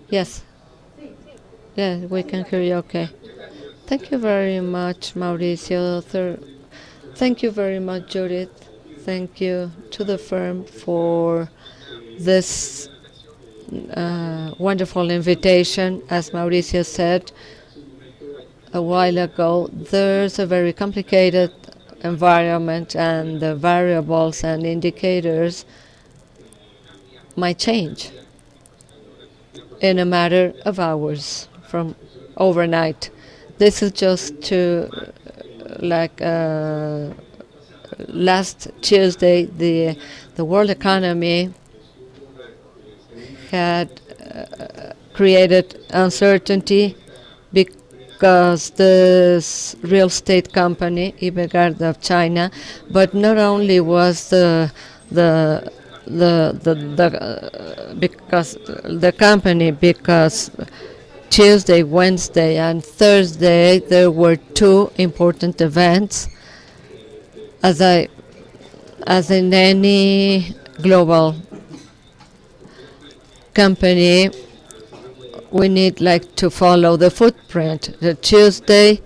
Yes. Yeah, we can hear you okay. Thank you very much, Mauricio. Thank you very much, Judith. Thank you to the firm for this wonderful invitation. As Mauricio said a while ago, there's a very complicated environment, and the variables and indicators might change in a matter of hours from overnight. This is just to like last Tuesday, the world economy had created uncertainty because this real estate company, Evergrande of China, but not only was because the company, because Tuesday, Wednesday, and Thursday there were two important events, as in any global company. We need like to follow the footprint. The Tuesday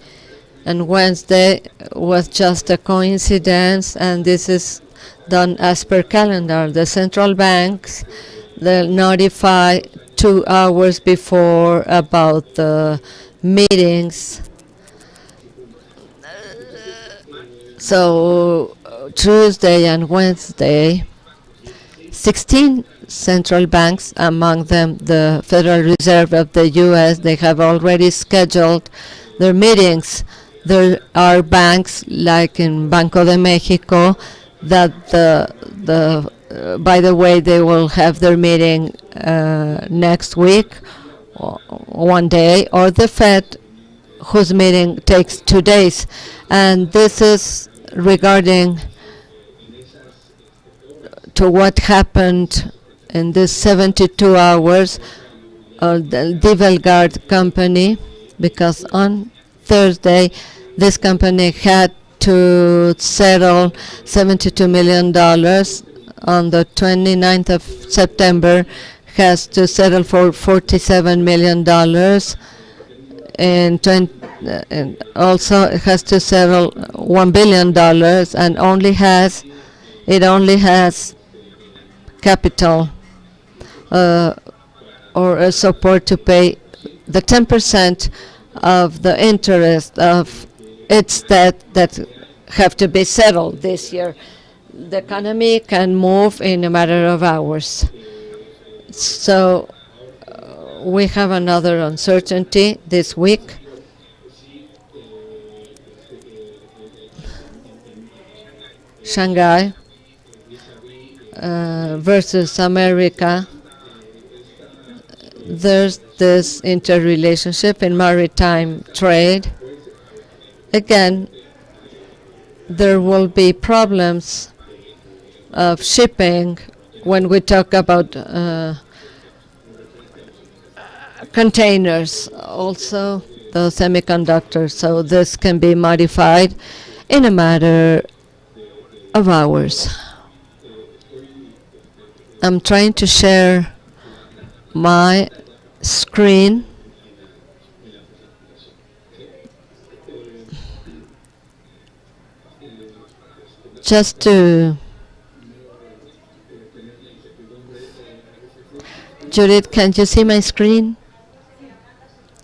and Wednesday was just a coincidence, and this is done as per calendar. The central banks, they'll notify 2 hours before about the meetings. So Tuesday and Wednesday, 16 central banks, among them the Federal Reserve of the U.S., they have already scheduled their meetings. There are banks like in Banco de Mexico that by the way, they will have their meeting next week, one day, or the Fed, whose meeting takes 2 days. And this is regarding to what happened in this 72 hours of the Evergrande company, because on Thursday this company had to settle $72 million. On the 29th of September has to settle for $47 million, and also it has to settle $1 billion, and it only has capital or a support to pay the 10% of the interest of its debt that have to be settled this year. The economy can move in a matter of hours. So we have another uncertainty this week. Shanghai versus America. There's this interrelationship in maritime trade. Again, there will be problems of shipping when we talk about containers, also the semiconductors. So this can be modified in a matter of hours. I'm trying to share my screen. Just to Judith, can you see my screen?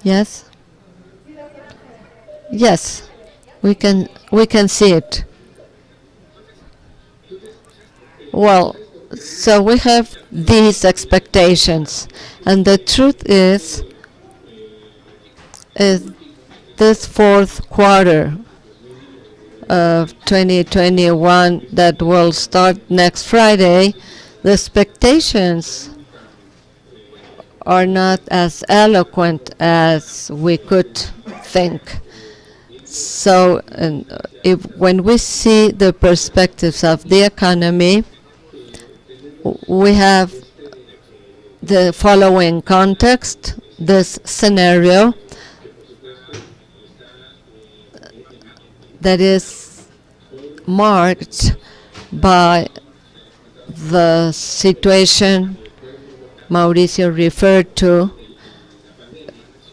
Yes? Yes, we can see it. Well, so we have these expectations, and the truth is this fourth quarter of 2021 that will start next Friday, the expectations are not as eloquent as we could think. So when we see the perspectives of the economy, we have the following context, this scenario that is marked by the situation Mauricio referred to,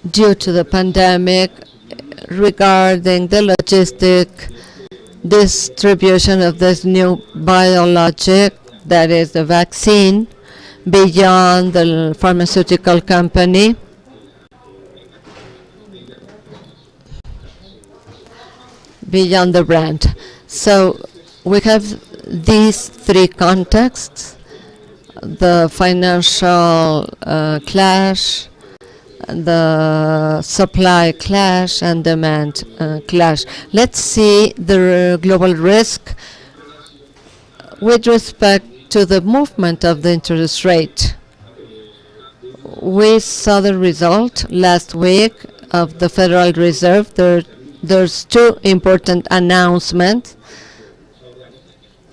due to the pandemic regarding the logistic distribution of this new biologic, that is the vaccine, beyond the pharmaceutical company. Beyond the brand. So we have these three contexts: the financial clash, the supply clash, and demand clash. Let's see the global risk with respect to the movement of the interest rate. We saw the result last week of the Federal Reserve. There's two important announcements.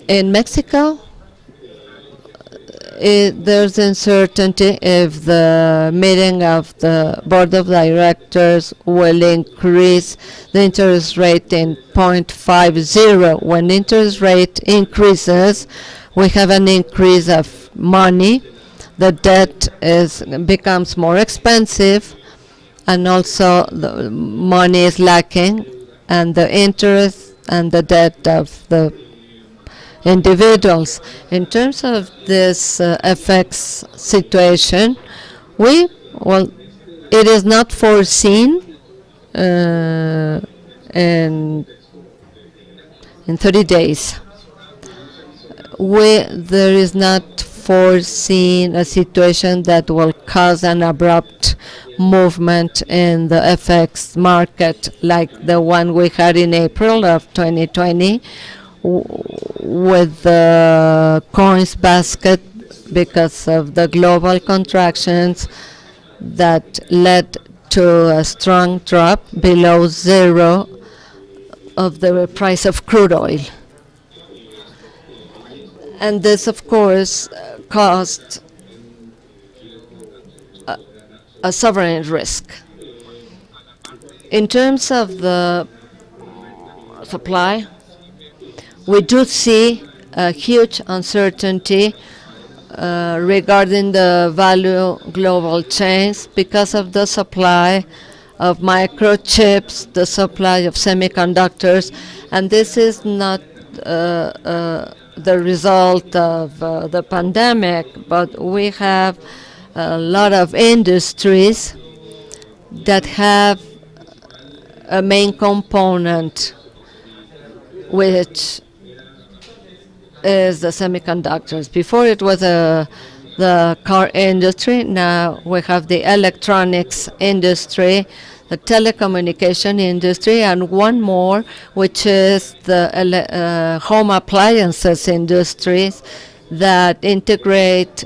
In Mexico, there's uncertainty if the meeting of the board of directors will increase the interest rate in 0.50. When the interest rate increases, we have an increase of money. The debt becomes more expensive, and also the money is lacking, and the interest and the debt of the individuals. In terms of this FX situation, it is not foreseen in 30 days. There is not foreseen a situation that will cause an abrupt movement in the FX market like the one we had in April of 2020 with the coins basket, because of the global contractions that led to a strong drop below zero of the price of crude oil. And this, of course, caused a sovereign risk. In terms of the supply, we do see a huge uncertainty regarding the value global chains because of the supply of microchips, the supply of semiconductors, and this is not the result of the pandemic, but we have a lot of industries that have a main component, which is the semiconductors. Before it was the car industry, now we have the electronics industry, the telecommunication industry, and one more, which is the home appliances industries that integrate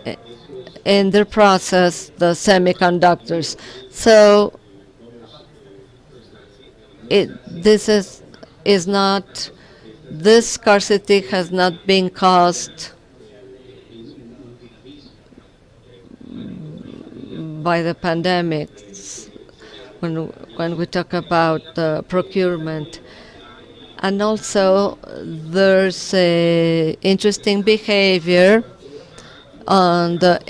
in their process the semiconductors. So this scarcity has not been caused by the pandemic. When we talk about procurement, and also there's a interesting behavior on the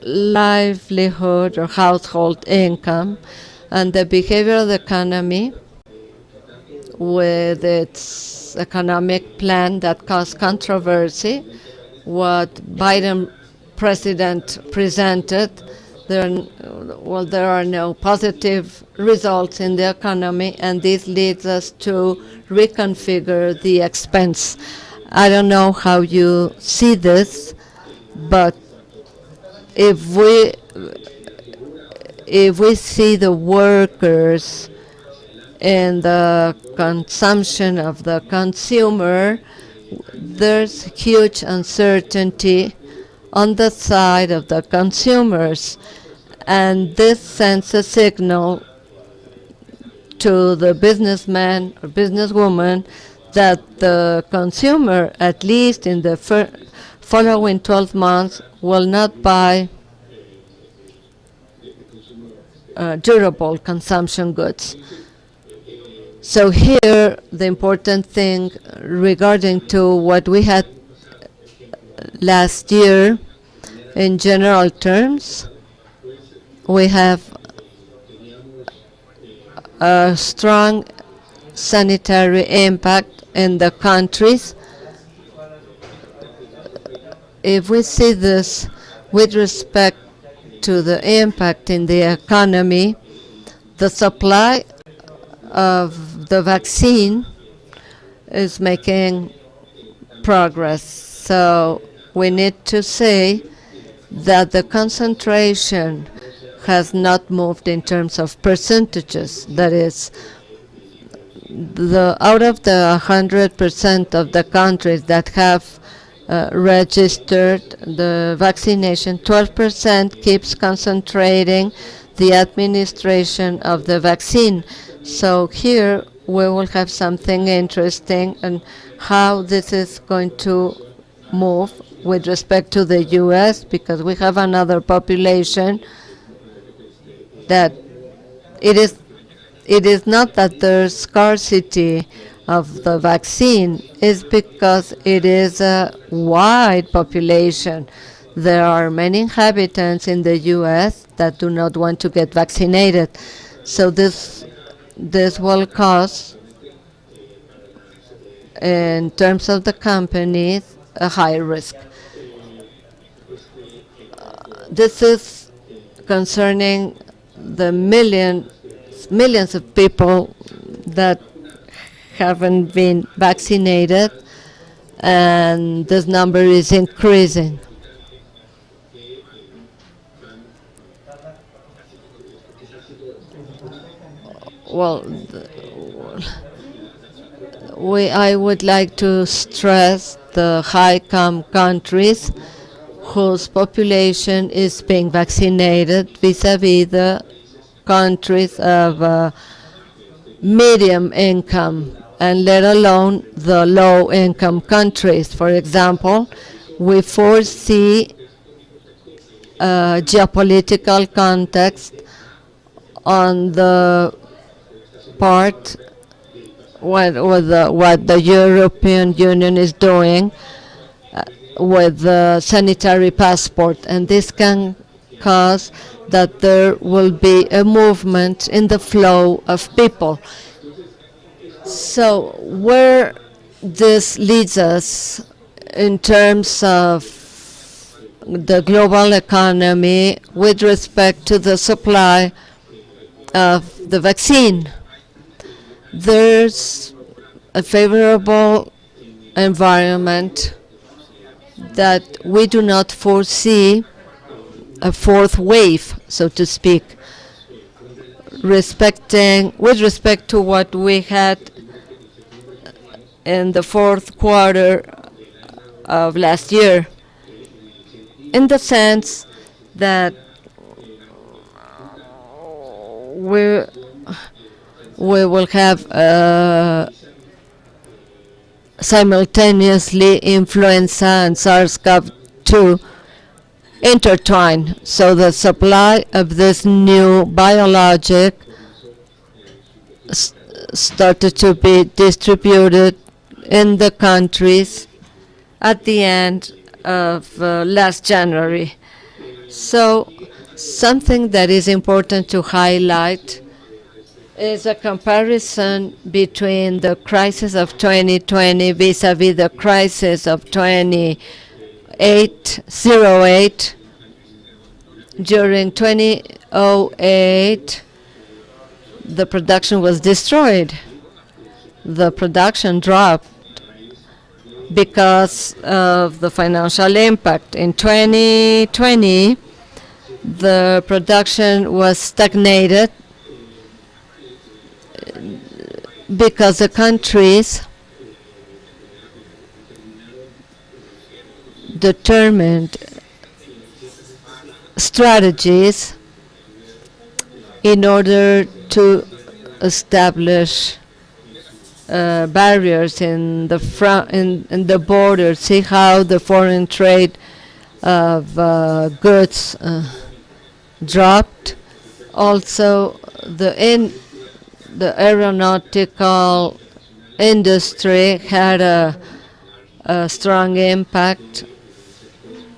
livelihood or household income, and the behavior of the economy with its economic plan that caused controversy. What Biden president presented, there are no positive results in the economy, and this leads us to reconfigure the expense. I don't know how you see this, but if we see the workers in the consumption of the consumer, there's huge uncertainty on the side of the consumers, and this sends a signal to the businessman or businesswoman that the consumer, at least in the following 12 months, will not buy durable consumption goods. So here, the important thing regarding to what we had last year in general terms we have a strong sanitary impact in the countries. If we see this with respect to the impact in the economy, the supply of the vaccine is making progress. So we need to say that the concentration has not moved in terms of percentages. That is, out of the 100% of the countries that have registered the vaccination, 12% keeps concentrating the administration of the vaccine. So here we will have something interesting and how this is going to move with respect to the U.S., because we have another population that it is not that there's scarcity of the vaccine, is because it is a wide population. There are many inhabitants in the U.S. that do not want to get vaccinated. So this will cause, in terms of the companies, a high risk. This is concerning the millions of people that haven't been vaccinated, and this number is increasing. Well, I would like to stress the high-income countries whose population is being vaccinated vis-a-vis the countries of medium income, and let alone the low-income countries. For example, we foresee a geopolitical context on the part what the European Union is doing with the sanitary passport, and this can cause that there will be a movement in the flow of people. So where this leads us in terms of the global economy with respect to the supply of the vaccine. There's a favorable environment that we do not foresee a fourth wave, so to speak, with respect to what we had in the fourth quarter of last year, in the sense that we will have simultaneously influenza and SARS-CoV-2 intertwine. So the supply of this new biologic started to be distributed in the countries at the end of last January. So something that is important to highlight is a comparison between the crisis of 2020 vis-a-vis the crisis of 2008. During 2008, the production was destroyed. The production dropped because of the financial impact. In 2020, the production was stagnated because the countries determined strategies in order to establish barriers in the front, in the border, see how the foreign trade of goods dropped. Also, the aeronautical industry had a strong impact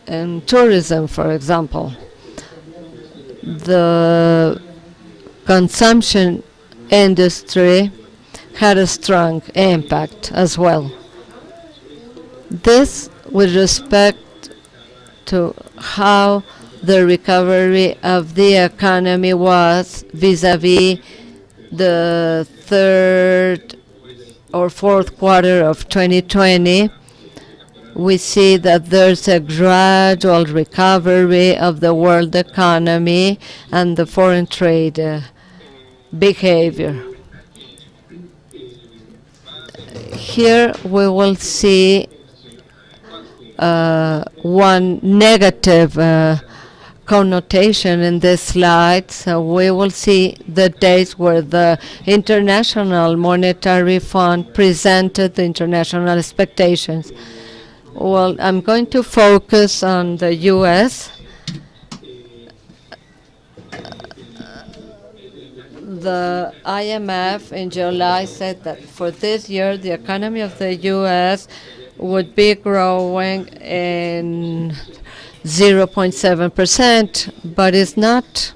in tourism, for example. the consumption industry had a strong impact as well. This with respect to how the recovery of the economy was vis-a-vis the third or fourth quarter of 2020. We see that there's a gradual recovery of the world economy and the foreign trade behavior. Here we will see one negative connotation in this slide. So we will see the days where the International Monetary Fund presented the international expectations. Well, I'm going to focus on the U.S. The IMF in July said that for this year, the economy of the U.S. would be growing in 0.7%, but it is not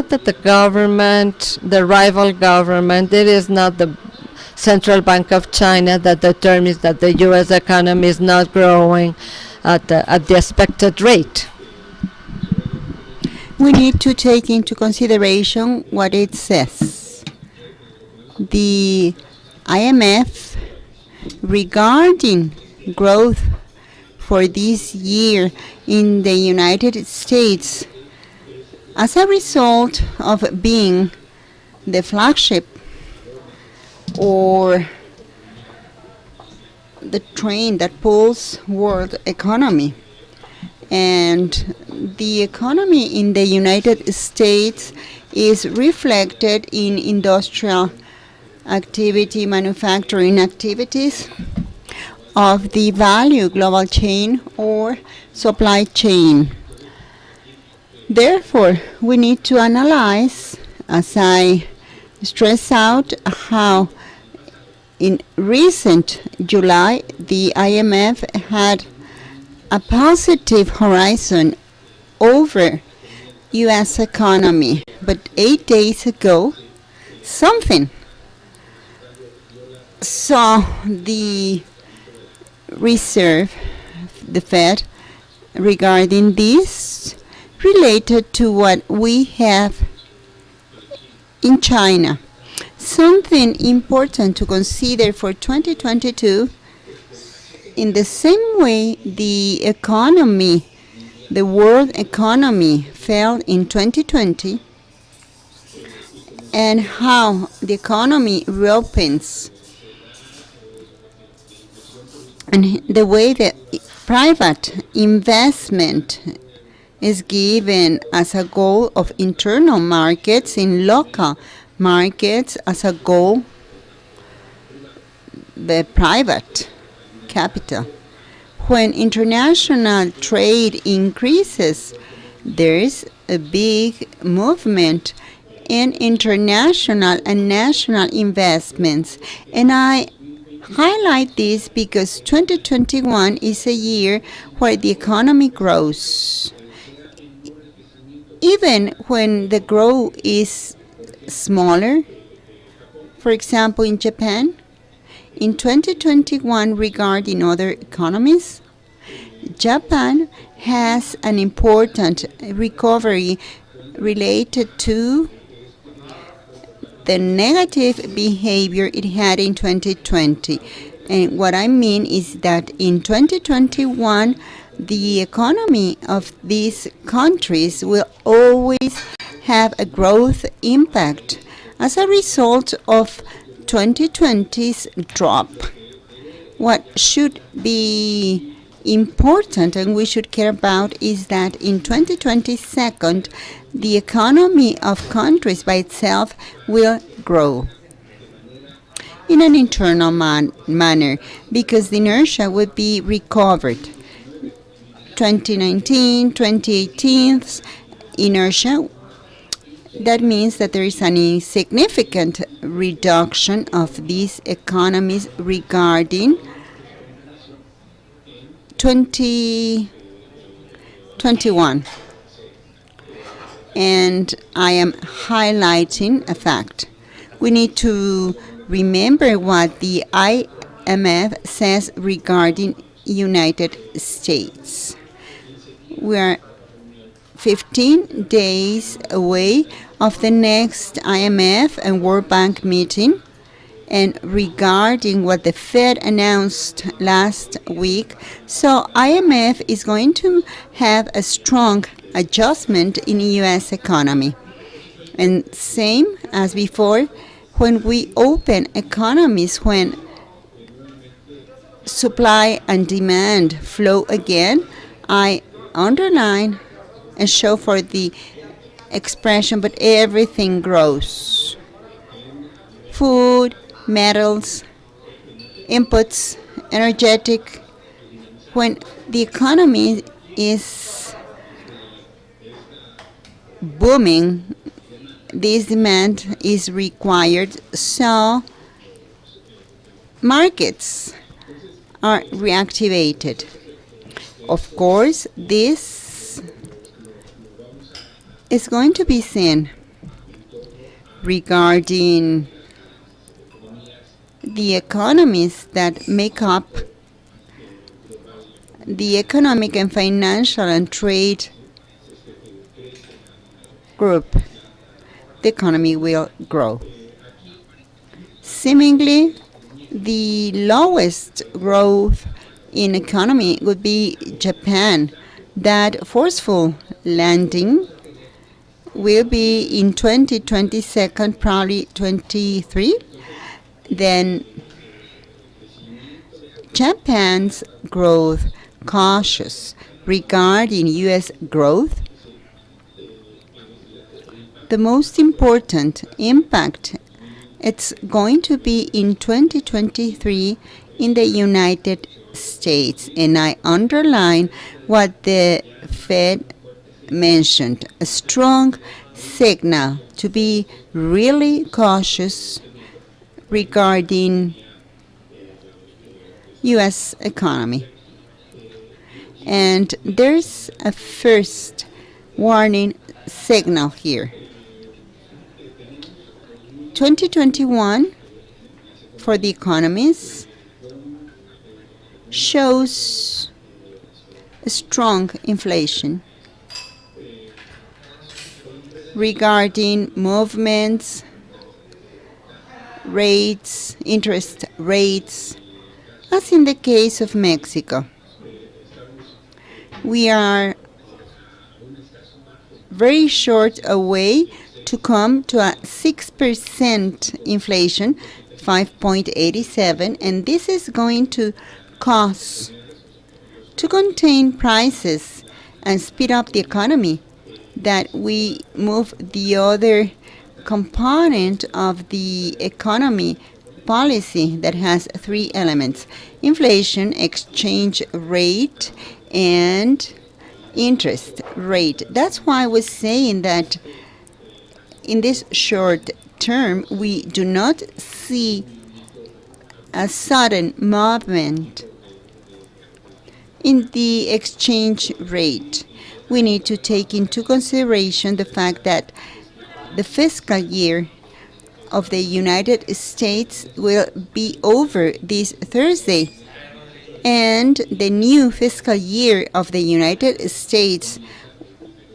that the government, the rival government, it is not the Central Bank of China that determines that the U.S. economy is not growing at the expected rate. We need to take into consideration what it says. The IMF, regarding growth for this year in the United States, as a result of being the flagship or the train that pulls world economy, and the economy in the United States is reflected in industrial activity, manufacturing activities of the value global chain or supply chain. Therefore, we need to analyze, as I stress out, how in recent July the IMF had a positive horizon over U.S. economy, but 8 days ago something saw the reserve, the Fed, regarding this related to what we have in China. Something important to consider for 2022, in the same way the economy, the world economy fell in 2020, and how the economy reopens, and the way that private investment is given as a goal of internal markets, in local markets as a goal, the private capital. When international trade increases, there is a big movement in international and national investments. And I highlight this because 2021 is a year where the economy grows. Even when the growth is smaller, for example in Japan, in 2021 regarding other economies, Japan has an important recovery related to the negative behavior it had in 2020. And what I mean is that in 2021, the economy of these countries will always have a growth impact as a result of 2020's drop. What should be important and we should care about is that in 2022, the economy of countries by itself will grow in an internal manner, because the inertia would be recovered. 2019, 2018's inertia, that means that there is a significant reduction of these economies regarding 2021. and I am highlighting a fact. We need to remember what the IMF says regarding United States. We are 15 days away of the next IMF and World Bank meeting. And regarding what the Fed announced last week, so IMF is going to have a strong adjustment in the U.S. economy. And same as before, when we open economies, when supply and demand flow again, I underline and show for the expression, but everything grows. Food, metals, inputs, energetic. When the economy is booming, this demand is required, so markets are reactivated. Of course, this is going to be seen regarding the economies that make up the economic and financial and trade group. The economy will grow. Seemingly, the lowest growth in economy would be Japan. That forceful landing will be in 2022, probably 23. Then Japan's growth cautious regarding U.S. growth. The most important impact it's going to be in 2023 in the United States, and I underline what the Fed mentioned, a strong signal to be really cautious regarding U.S. economy. And there's a first warning signal here. 2021 for the economies shows a strong inflation. Regarding movements, rates, interest rates, as in the case of Mexico. We are very short away to come to a 6% inflation, 5.87, and this is going to cause to contain prices and speed up the economy, that we move the other component of the economy policy that has three elements: inflation, exchange rate, and interest rate. That's why I was saying that in this short term, we do not see a sudden movement in the exchange rate. We need to take into consideration the fact that the fiscal year of the United States will be over this Thursday, and the new fiscal year of the United States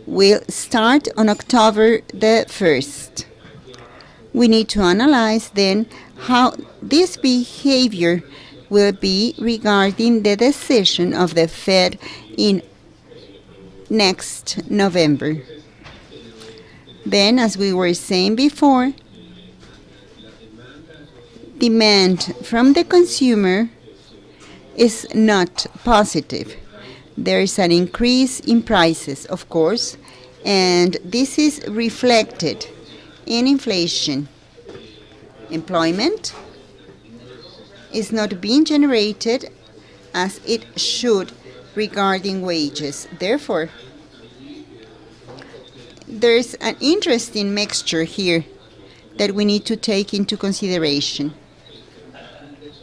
will start on October the 1st. We need to analyze then how this behavior will be regarding the decision of the Fed in next November. Then, as we were saying before, demand from the consumer is not positive. There is an increase in prices, of course, and this is reflected in inflation. Employment is not being generated as it should regarding wages. Therefore, there's an interesting mixture here that we need to take into consideration.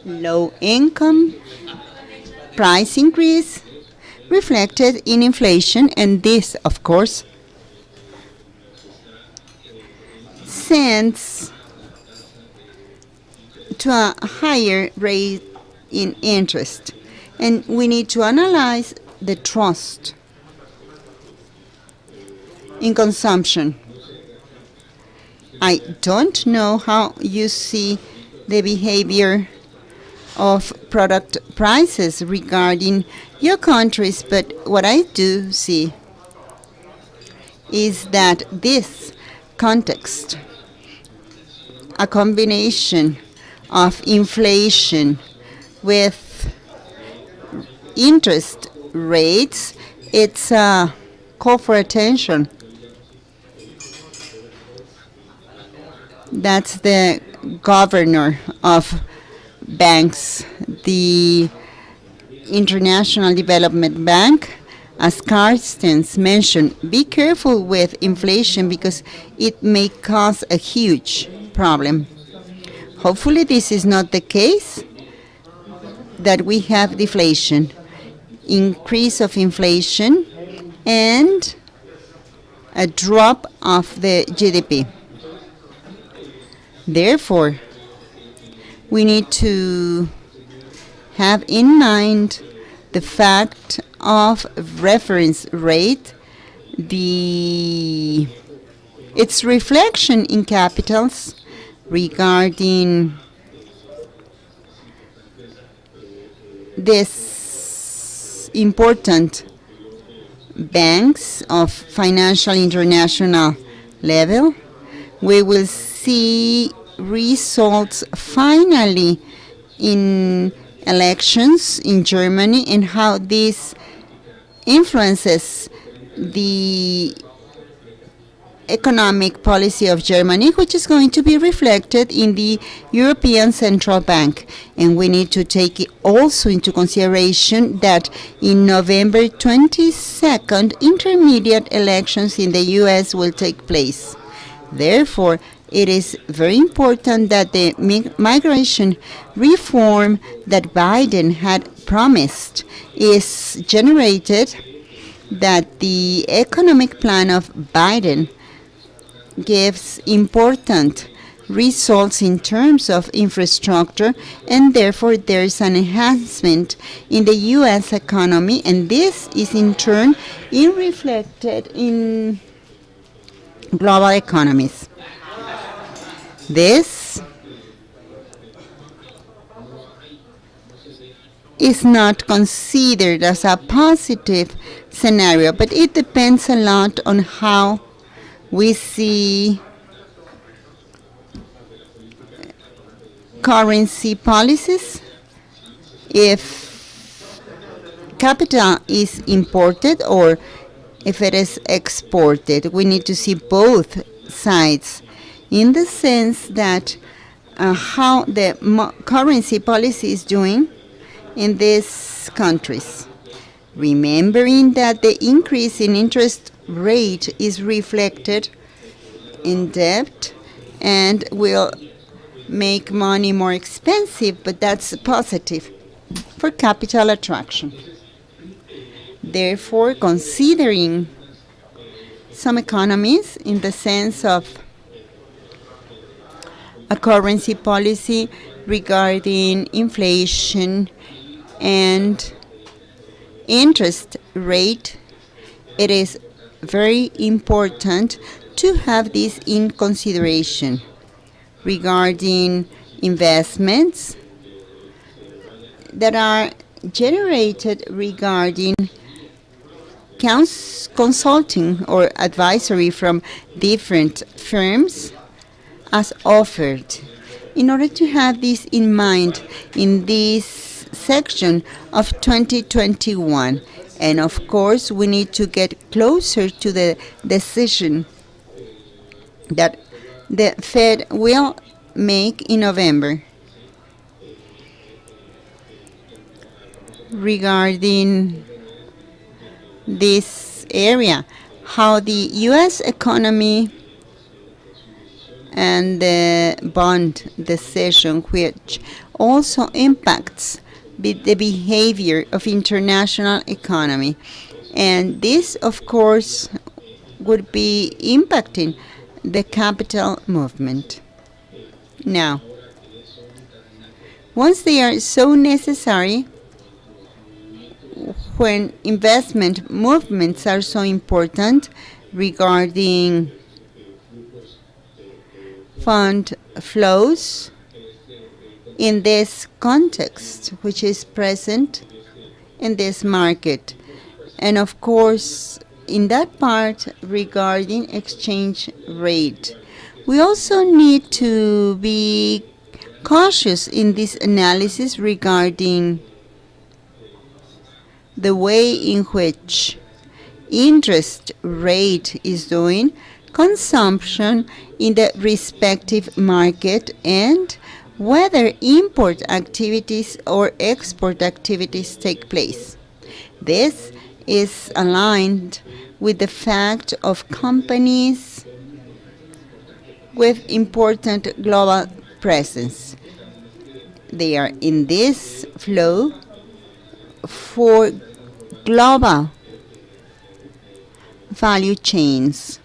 Low income, price increase reflected in inflation, and this, of course, sends to a higher rate in interest. And we need to analyze the trust in consumption. I don't know how you see the behavior of product prices regarding your countries, but what I do see is that this context, a combination of inflation with interest rates, it's a call for attention. That's the governor of banks, the International Development Bank. As Carstens mentioned, be careful with inflation because it may cause a huge problem. Hopefully this is not the case, that we have deflation, increase of inflation, and a drop of the GDP. Therefore, we need to have in mind the fact of reference rate, its reflection in capitals regarding this important banks of financial international level. We will see results finally in elections in Germany and how this influences the economic policy of Germany, which is going to be reflected in the European Central Bank. And we need to take it also into consideration that in November 22nd, intermediate elections in the US will take place. Therefore, it is very important that the migration reform that Biden had promised is generated, that the economic plan of Biden gives important results in terms of infrastructure, and therefore there is an enhancement in the U.S. economy, and this is in turn reflected in global economies. This is not considered as a positive scenario, but it depends a lot on how we see currency policies. If capital is imported or if it is exported, we need to see both sides, in the sense that how the currency policy is doing in these countries. Remembering that the increase in interest rate is reflected in debt and will make money more expensive, but that's positive for capital attraction. Therefore, considering some economies in the sense of a currency policy regarding inflation and interest rate, it is very important to have this in consideration regarding investments that are generated regarding consulting or advisory from different firms as offered. In order to have this in mind in this section of 2021, and of course we need to get closer to the decision that the Fed will make in November regarding this area, how the U.S. economy and the bond decision, which also impacts the behavior of international economy. And this, of course, would be impacting the capital movement. Now, once they are so necessary, when investment movements are so important regarding fund flows in this context, which is present in this market. And of course, in that part regarding exchange rate, we also need to be cautious in this analysis regarding the way in which interest rate is doing, consumption in the respective market, and whether import activities or export activities take place. This is aligned with the fact of companies with important global presence. They are in this flow for global value chains.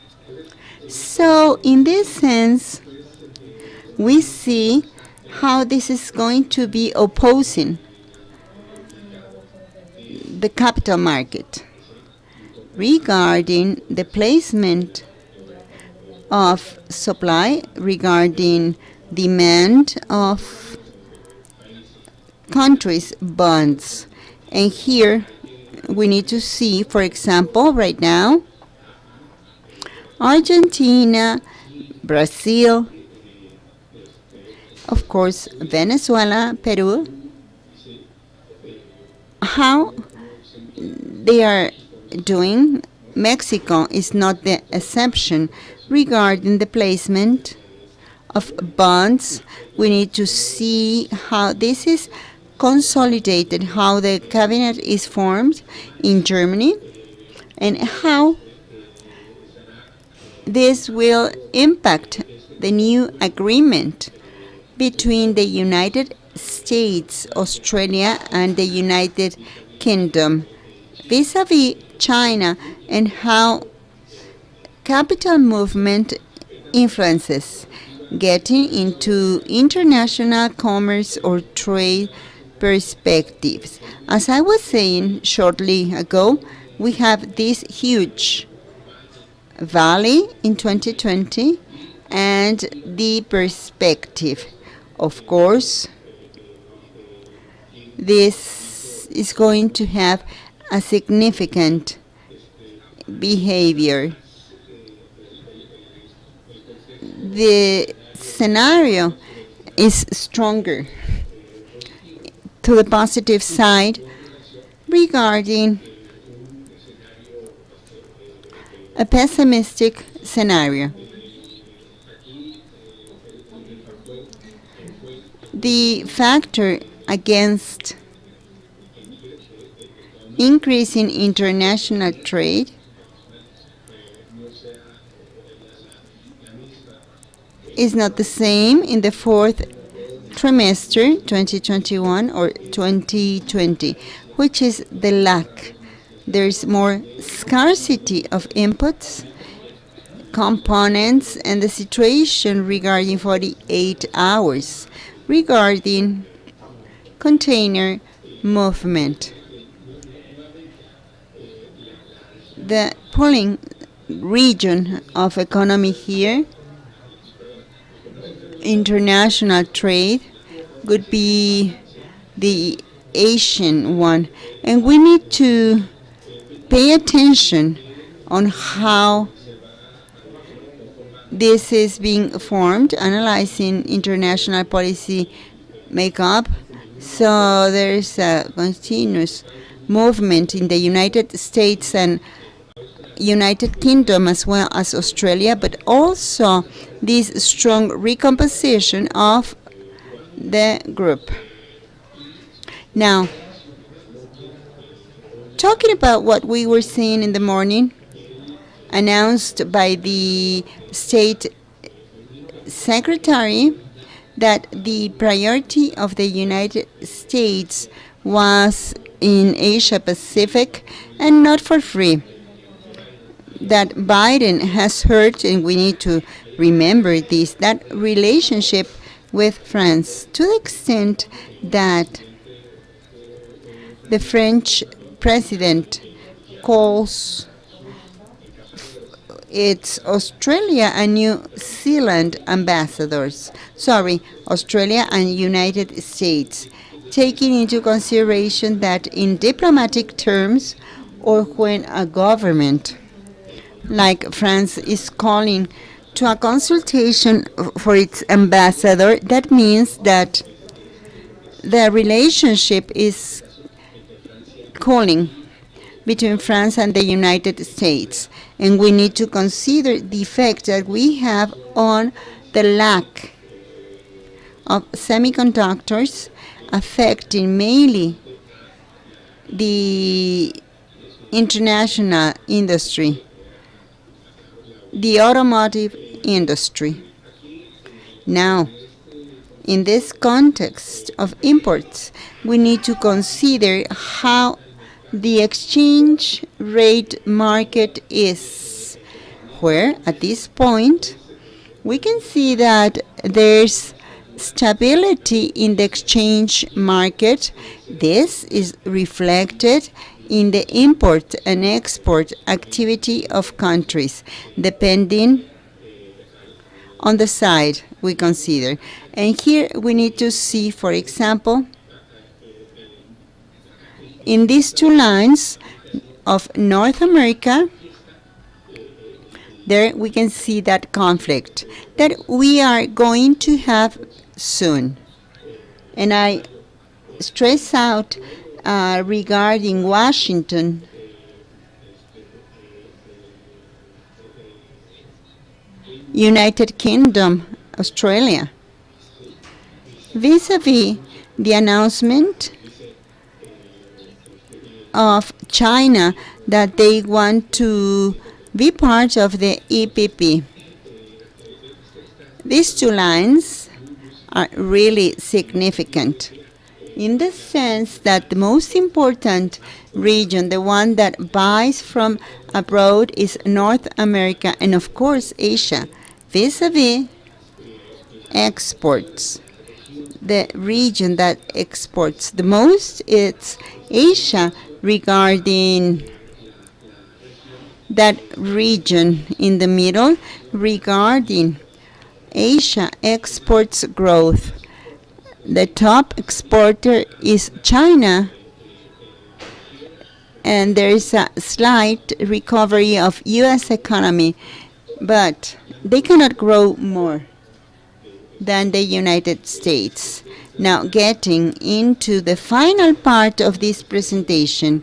So in this sense, we see how this is going to be opposing the capital market regarding the placement of supply, regarding demand of countries' bonds. And here we need to see, for example, right now, Argentina, Brazil, of course, Venezuela, Peru, how they are doing. Mexico is not the exception regarding the placement of bonds. We need to see how this is consolidated, how the cabinet is formed in Germany, and how this will impact the new agreement between the United States, Australia, and the United Kingdom vis-a-vis China, and how capital movement influences getting into international commerce or trade perspectives. As I was saying shortly ago, we have this huge valley in 2020 and the perspective. Of course, this is going to have a significant behavior. The scenario is stronger to the positive side regarding a pessimistic scenario. The factor against increasing international trade is not the same in the fourth trimester 2021 or 2020, which is the lack. There is more scarcity of inputs, components, and the situation regarding 48 hours regarding container movement. The pulling region of economy here, international trade, would be the Asian one, and we need to pay attention on how this is being formed, analyzing international policy makeup. So there is a continuous movement in the United States and United Kingdom as well as Australia, but also this strong recomposition of the group. Now, talking about what we were seeing in the morning, announced by the State Secretary that the priority of the United States was in Asia Pacific and not for free. That Biden has heard, and we need to remember this, that relationship with France, to the extent that the French president calls its Australia and New Zealand ambassadors, Australia and United States, taking into consideration that in diplomatic terms, or when a government like France is calling to a consultation for its ambassador, that means that the relationship is calling between France and the United States. And we need to consider the effect that we have on the lack of semiconductors, affecting mainly the international industry, the automotive industry. Now, in this context of imports, we need to consider how the exchange rate market is, where at this point we can see that there's stability in the exchange market. This is reflected in the import and export activity of countries, depending on the side we consider. And here we need to see, for example, in these two lines of North America, there we can see that conflict that we are going to have soon. And I stress out regarding Washington, United Kingdom, Australia, vis-a-vis the announcement of China that they want to be part of the EPP. These two lines are really significant in the sense that the most important region, the one that buys from abroad, is North America and of course Asia, vis-a-vis exports. The region that exports the most is Asia, regarding that region in the middle, regarding Asia exports growth. The top exporter is China, and there is a slight recovery of U.S. economy, but they cannot grow more than the United States. Now, getting into the final part of this presentation,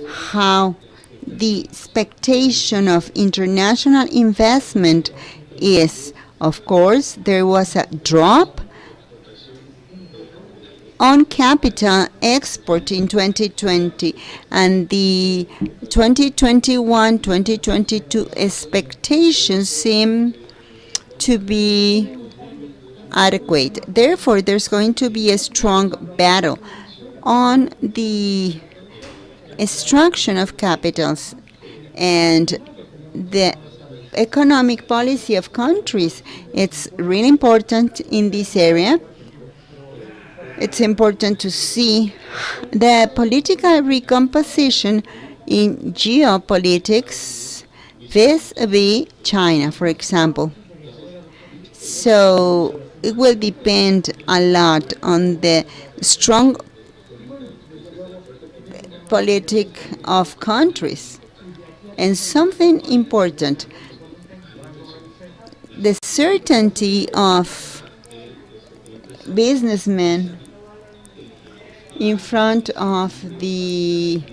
how the expectation of international investment is. Of course, there was a drop on capital export in 2020, and the 2021-2022 expectations seem to be adequate. Therefore, there's going to be a strong battle on the extraction of capitals, and the economic policy of countries. It's really important in this area. It's important to see the political recomposition in geopolitics vis-a-vis China, for example. So it will depend a lot on the strong politic of countries. And something important, the certainty of businessmen in front of the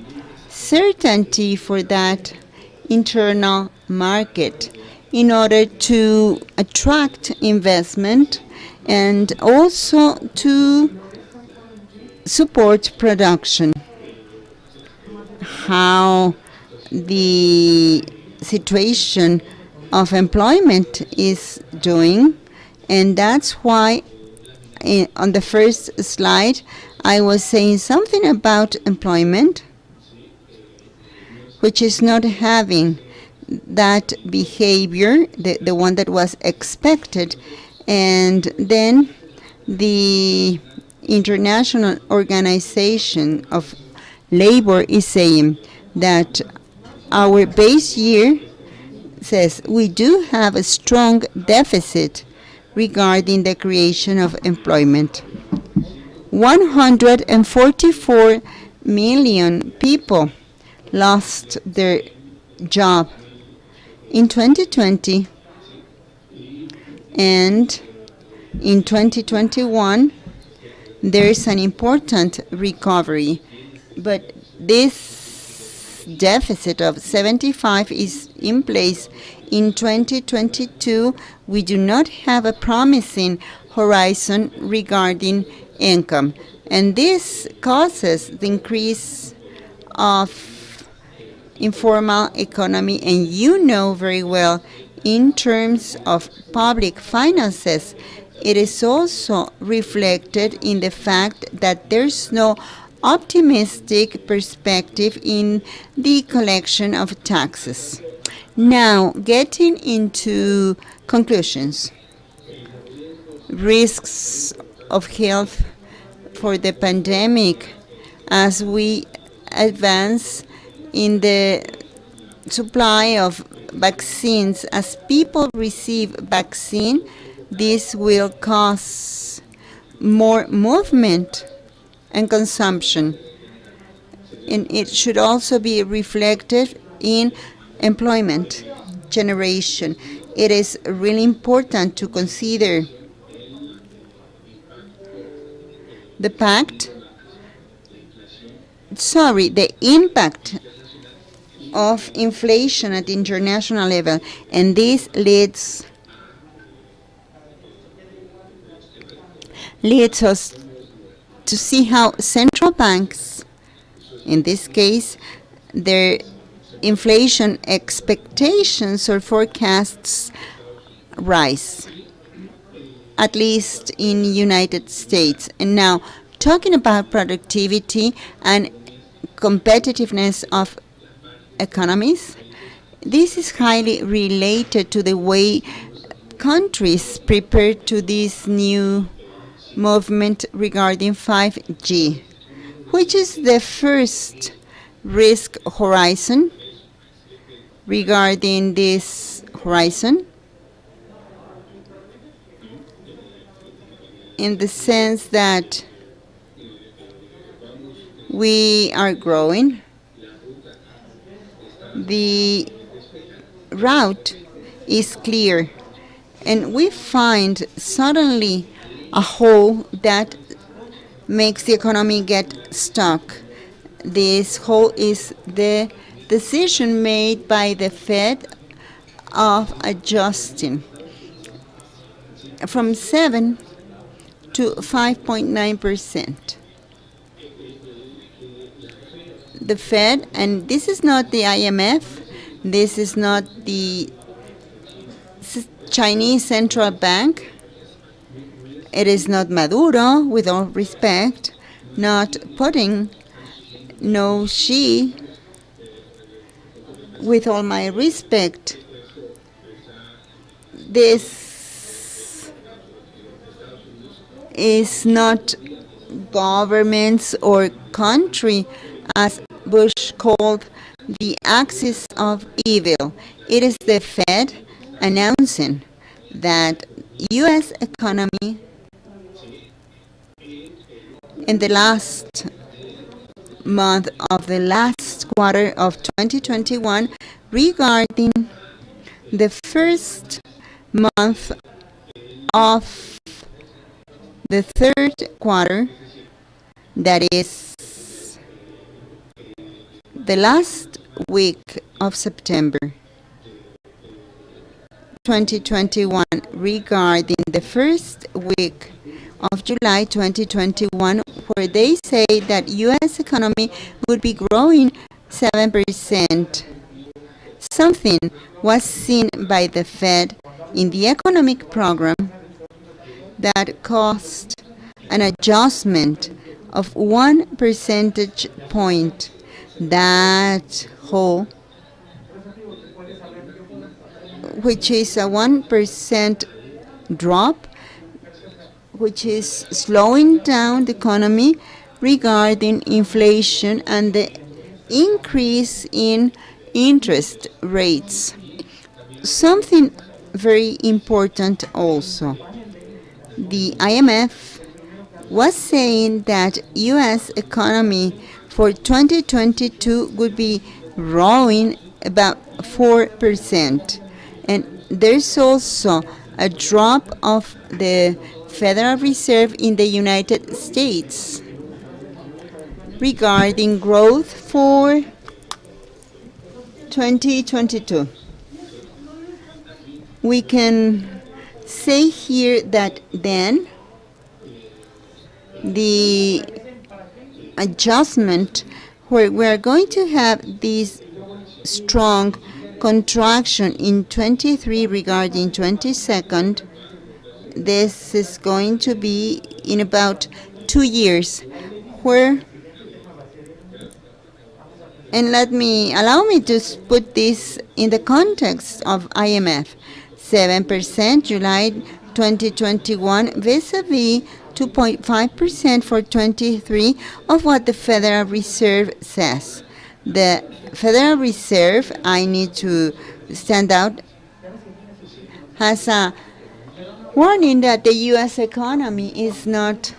certainty for that internal market in order to attract investment and also to support production. How the situation of employment is doing, and that's why on the first slide I was saying something about employment, which is not having that behavior, the one that was expected, and then the International Organization of Labor is saying that our base year says we do have a strong deficit regarding the creation of employment. 144 million people lost their job in 2020, and in 2021 there is an important recovery, but this deficit of 75 is in place. In 2022 we do not have a promising horizon regarding income, and this causes the increase of informal economy. And you know very well, in terms of public finances, it is also reflected in the fact that there's no optimistic perspective in the collection of taxes. Now, getting into conclusions. Risks of health for the pandemic as we advance in the supply of vaccines. As people receive vaccine, this will cause more movement and consumption, and it should also be reflected in employment generation. It is really important to consider the impact of inflation at international level, and this leads us to see how central banks, in this case, their inflation expectations or forecasts rise, at least in United States. And now, talking about productivity and competitiveness of economies, this is highly related to the way countries prepare to this new movement regarding 5G, which is the first risk horizon. Regarding this horizon, in the sense that we are growing, the route is clear, and we find suddenly a hole that makes the economy get stuck. This hole is the decision made by the Fed of adjusting from 7 to 5.9%. The Fed, and this is not the IMF, this is not the Chinese Central Bank, it is not Maduro, with all respect, not Putin, no Xi, with all my respect. This is not governments or country, as Bush called the axis of evil. It is the Fed announcing that U.S. economy in the last month of the last quarter of 2021, regarding the first month of the third quarter, that is the last week of September 2021, regarding the first week of July 2021, where they say that U.S. economy would be growing 7%. Something was seen by the Fed in the economic program that caused an adjustment of 1 percentage point. That hole which is a 1% drop, which is slowing down the economy regarding inflation and the increase in interest rates. Something very important also. The IMF was saying that U.S. economy for 2022 would be growing about 4%. And there's also a drop of the Federal Reserve in the United States regarding growth for 2022. We can say here that then the adjustment where we are going to have this strong contraction in 23 regarding 22nd, this is going to be in about 2 years, where, and allow me to put this in the context of IMF, 7% July 2021 vis-a-vis 2.5% for 23 of what the Federal Reserve says. The Federal Reserve, I need to stand out, has a warning that the U.S. economy is not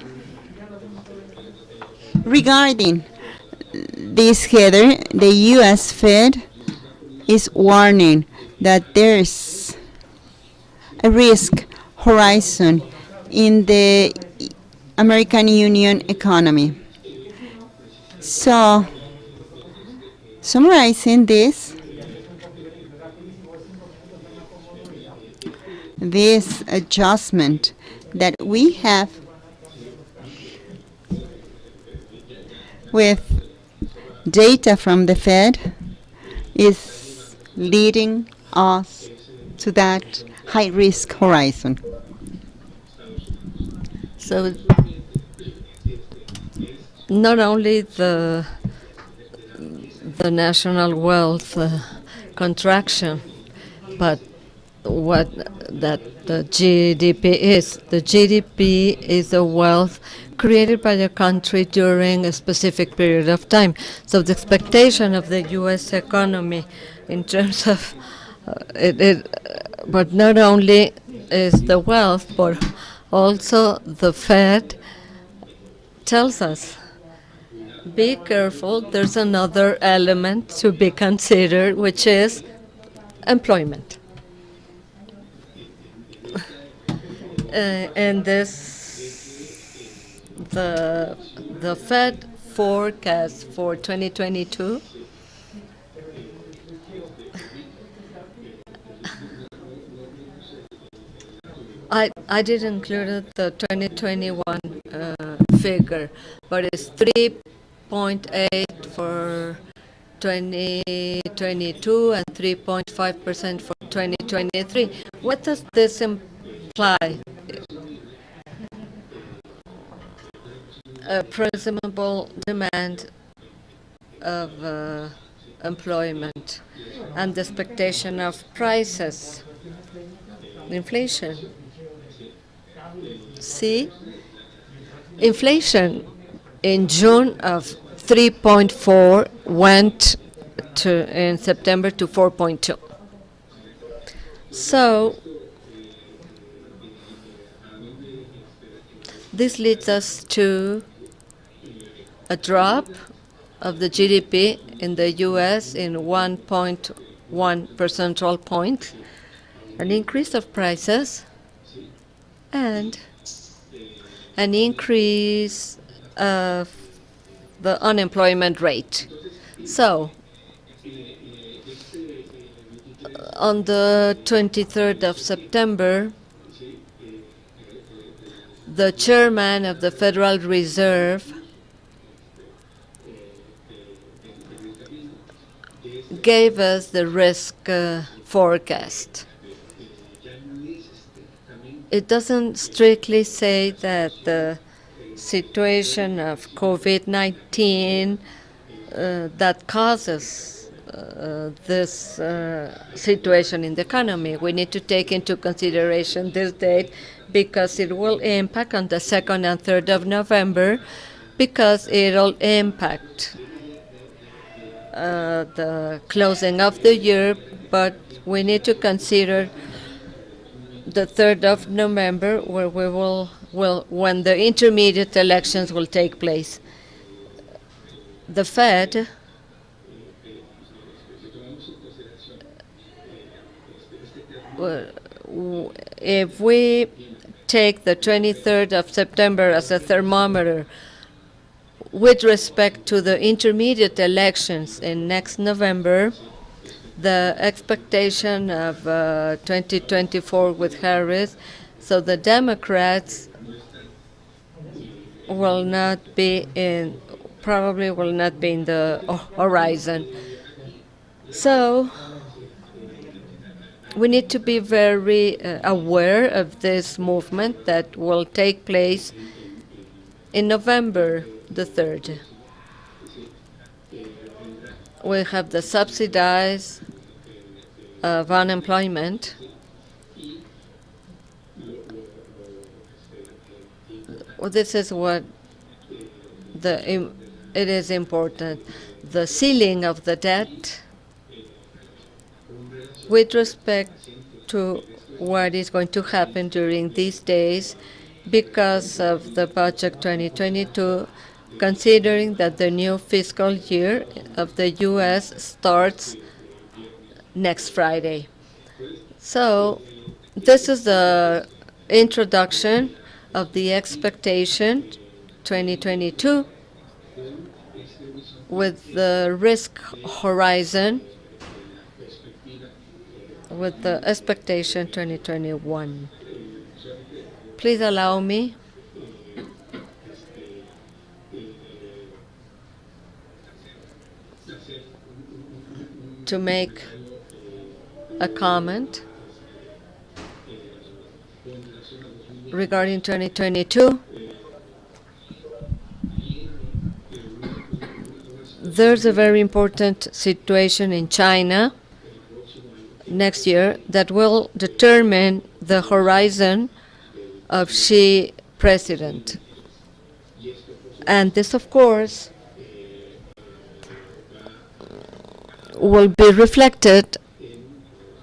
regarding this header. The U.S. Fed is warning that there's a risk horizon in the American Union economy. So, summarizing this adjustment that we have with data from the Fed is leading us to that high-risk horizon. So not only the national wealth contraction, but what that the GDP is. The GDP is the wealth created by the country during a specific period of time. So the expectation of the U.S. economy in terms of but not only is the wealth, but also the Fed tells us, be careful, there's another element to be considered, which is employment. And this, the Fed forecast for 2022 I did include the 2021 figure, but it's 3.8 for 2022 and 3.5% for 2023. What does this imply? A presumable demand of employment and the expectation of prices, inflation. See, inflation in June of 3.4 went to in September to 4.2. So this leads us to a drop of the GDP in the U.S. in 1.1 percentage point, an increase of prices, and an increase of the unemployment rate. So, on the 23rd of September, the chairman of the Federal Reserve gave us the risk forecast. It doesn't strictly say that the situation of COVID-19 that causes this situation in the economy. We need to take into consideration this date because it will impact on the 2nd and 3rd of November, because it will impact the closing of the year, but we need to consider the 3rd of November, where we will when the intermediate elections will take place. The Fed if we take the 23rd of September as a thermometer with respect to the intermediate elections in next November, the expectation of 2024 with Harris, so the Democrats will not be in, probably will not be in the horizon. So we need to be very aware of this movement that will take place in November the 3rd. We have the subsidies of unemployment. Well, this is what it is important. The ceiling of the debt with respect to what is going to happen during these days because of the budget 2022, considering that the new fiscal year of the U.S. starts next Friday. So this is the introduction of the expectation 2022 with the risk horizon with the expectation 2021. Please allow me to make a comment regarding 2022. There's a very important situation in China next year that will determine the horizon of Xi president. And this, of course, will be reflected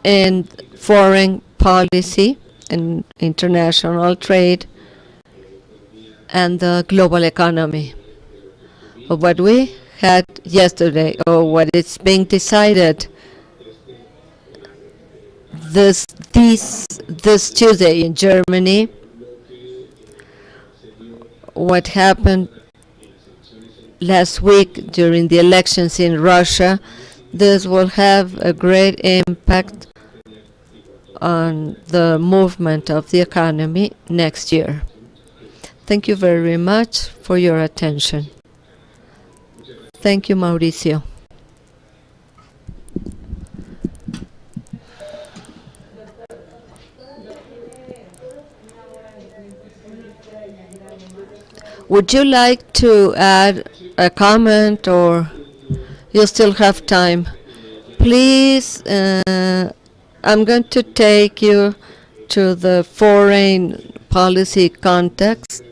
in foreign policy and international trade and the global economy. But what we had yesterday, or what is being decided this Tuesday in Germany, what happened last week during the elections in Russia, this will have a great impact on the movement of the economy next year. Thank you very much for your attention. Thank you, Mauricio. Would you like to add a comment, or you still have time? Please, I'm going to take you to the foreign policy context.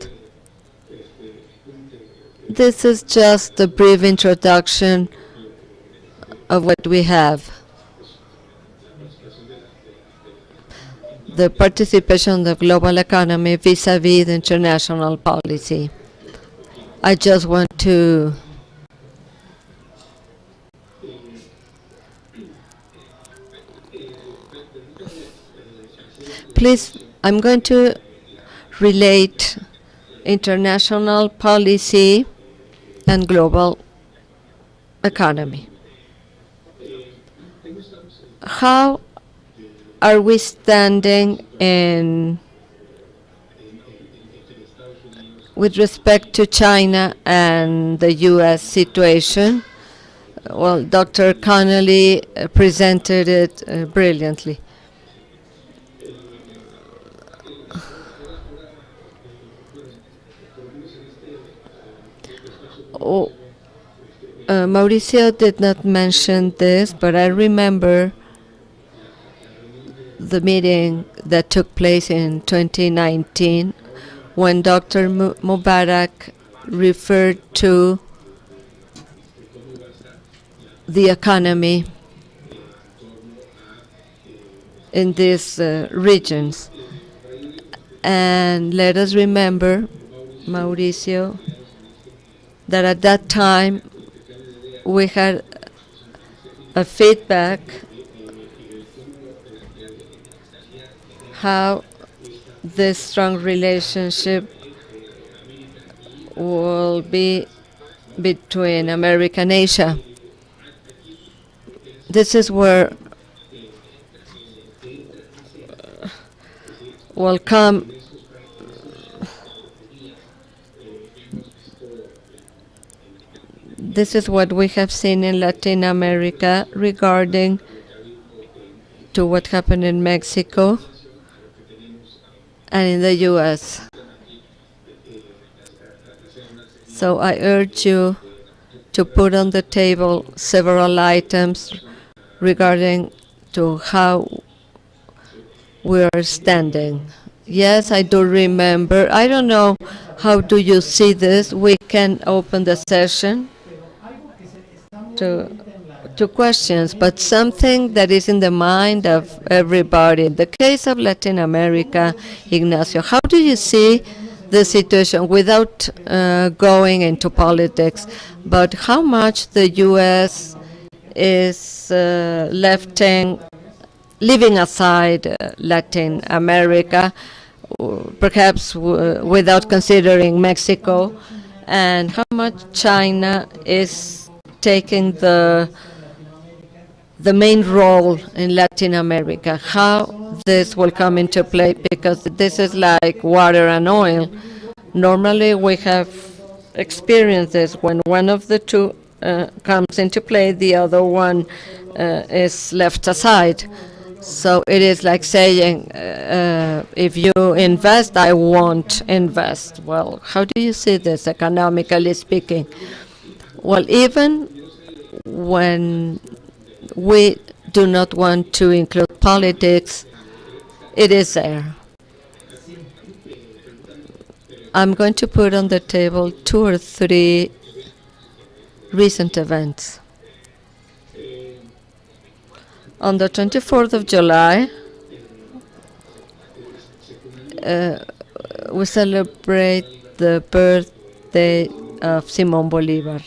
This is just a brief introduction of what we have. The participation of the global economy vis-a-vis the international policy. I just want to please, I'm going to relate international policy and global economy. How are we standing with respect to China and the U.S. situation? Well, Dr. Connolly presented it brilliantly. Mauricio did not mention this, but I remember the meeting that took place in 2019 when Dr. Mubarak referred to the economy in these regions. And let us remember, Mauricio, that at that time we had a feedback how this strong relationship will be between America and Asia. This is where will come this is what we have seen in Latin America regarding to what happened in Mexico and in the US. So I urge you to put on the table several items regarding to how we are standing. Yes, I do remember. I don't know, how do you see this? We can open the session to questions, but something that is in the mind of everybody. In the case of Latin America, Ignacio, how do you see the situation without going into politics, but how much the U.S. is leaving aside Latin America, perhaps without considering Mexico, and how much China is taking the main role in Latin America, how this will come into play, because this is like water and oil. Normally we have experienced this when one of the two comes into play, the other one is left aside. So it is like saying, if you invest, I won't invest. Well, how do you see this economically speaking? Well, even when we do not want to include politics, it is there. I'm going to put on the table 2 or 3 recent events. On the 24th of July, we celebrate the birthday of Simón Bolívar.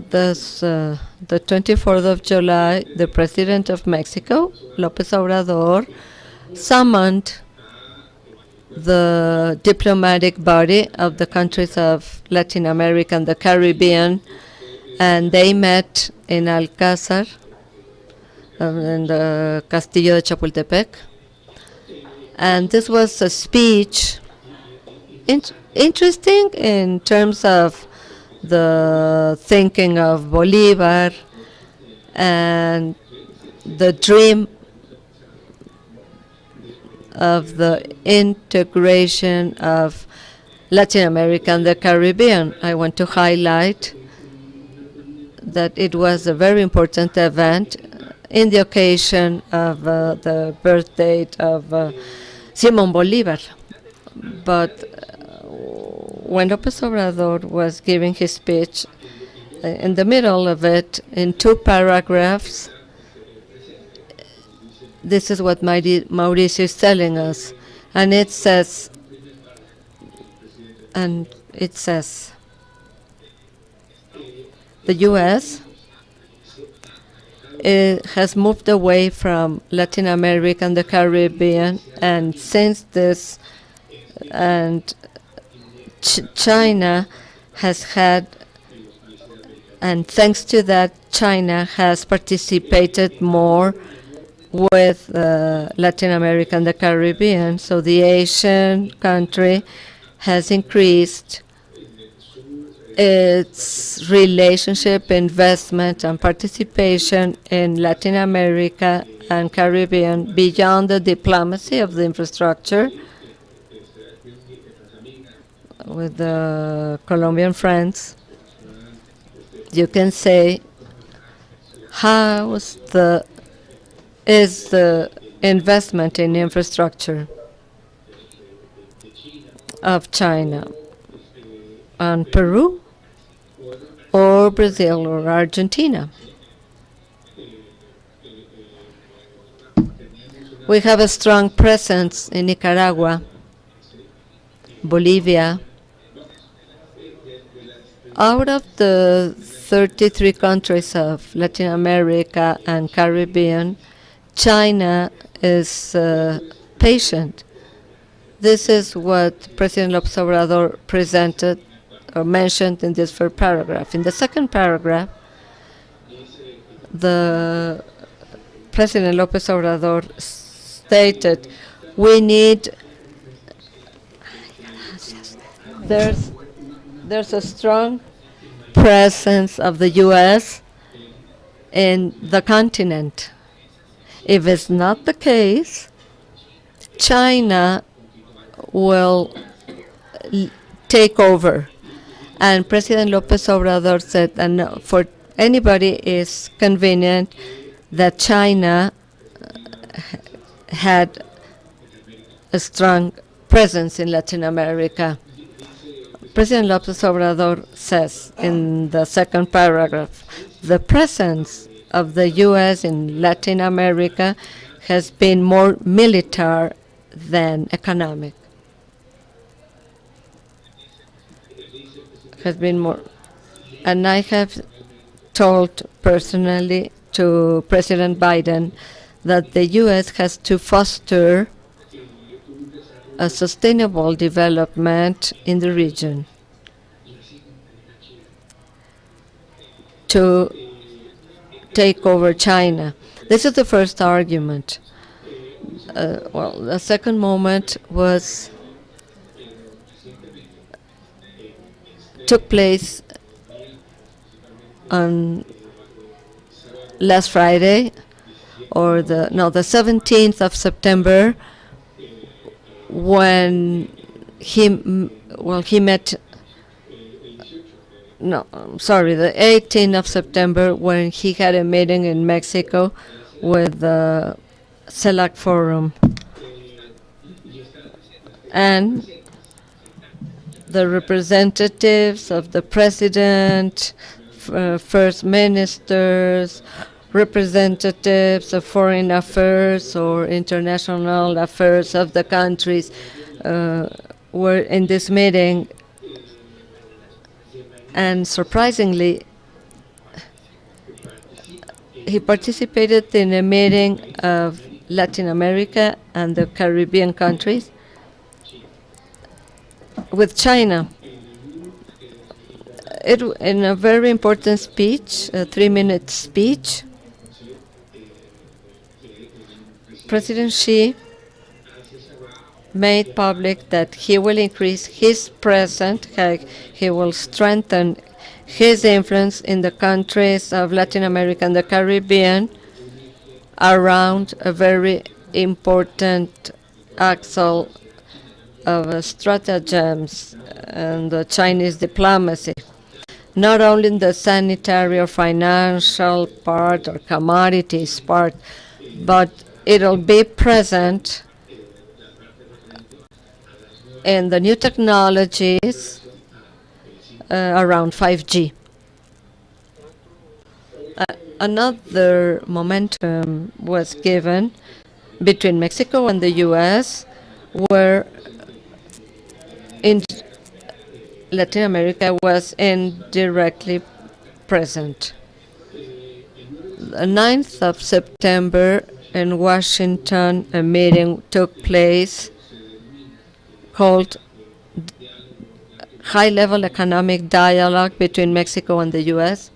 Thus, the 24th of July, the President of Mexico, López Obrador, summoned the diplomatic body of the countries of Latin America and the Caribbean, and they met in Alcázar, in the Castillo de Chapultepec. And this was a speech interesting in terms of the thinking of Bolívar and the dream of the integration of Latin America and the Caribbean. I want to highlight that it was a very important event in the occasion of the birth date of Simón Bolívar. But when López Obrador was giving his speech, in the middle of it, in 2 paragraphs, this is what Mauricio is telling us, and it says, the U.S. has moved away from Latin America and the Caribbean, and since this, and China has had, and thanks to that, China has participated more with Latin America and the Caribbean. So the Asian country has increased its relationship, investment, and participation in Latin America and Caribbean beyond the diplomacy of the infrastructure. with the Colombian friends, you can say, how is the investment in infrastructure of China on Peru or Brazil or Argentina? We have a strong presence in Nicaragua, Bolivia. Out of the 33 countries of Latin America and Caribbean, China is patient. This is what President López Obrador presented or mentioned in this first paragraph. In the second paragraph, the President López Obrador stated, we need, there's a strong presence of the U.S. in the continent. If it's not the case, China will take over. And President López Obrador said, and for anybody is convenient that China had a strong presence in Latin America. President López Obrador says in the second paragraph, the presence of the U.S. in Latin America has been more military than economic. Has been more, and I have told personally to President Biden that the U.S. has to foster a sustainable development in the region to take over China. This is the first argument. Well, the second moment took place on last Friday, or the 17th of September, when he met. No, I'm sorry, the 18th of September, when he had a meeting in Mexico with the CELAC Forum. And the representatives of the president, first ministers, representatives of foreign affairs or international affairs of the countries were in this meeting. And surprisingly, he participated in a meeting of Latin America and the Caribbean countries with China. In a very important speech, a 3-minute speech, President Xi made public that he will increase his presence, he will strengthen his influence in the countries of Latin America and the Caribbean around a very important axle of stratagems and the Chinese diplomacy, not only in the sanitary or financial part or commodities part, but it'll be present in the new technologies around 5G. Another momentum was given between Mexico and the U.S., where in Latin America was indirectly present. The 9th of September in Washington, a meeting took place called High-Level Economic Dialogue between Mexico and the U.S.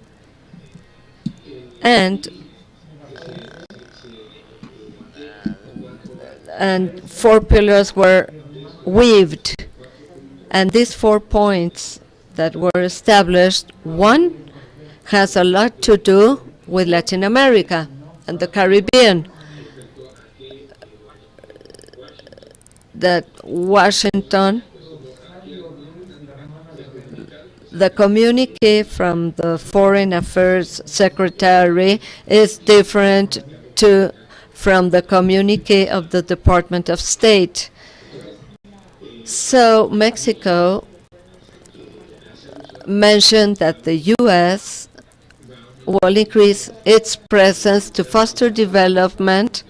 And 4 pillars were weaved. And these 4 points that were established, one has a lot to do with Latin America and the Caribbean. That Washington the communique from the Foreign Affairs Secretary is different from the communique of the Department of State. So Mexico mentioned that the U.S. will increase its presence to foster development,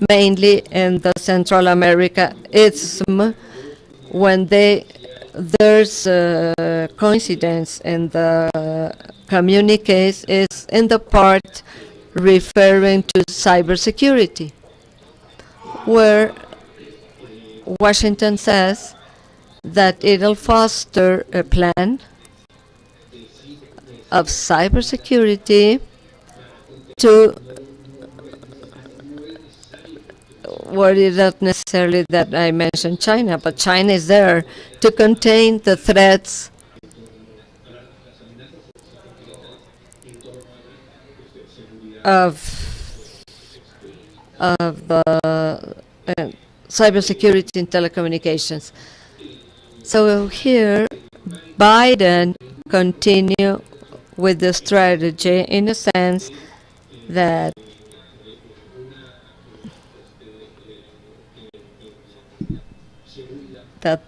mainly in the Central America Isthmus, when there's a coincidence in the communiques is in the part referring to cybersecurity, where Washington says that it'll foster a plan of cybersecurity to where it is not necessarily that I mentioned China, but China is there to contain the threats of the cybersecurity and telecommunications. So here, Biden continue with the strategy in a sense that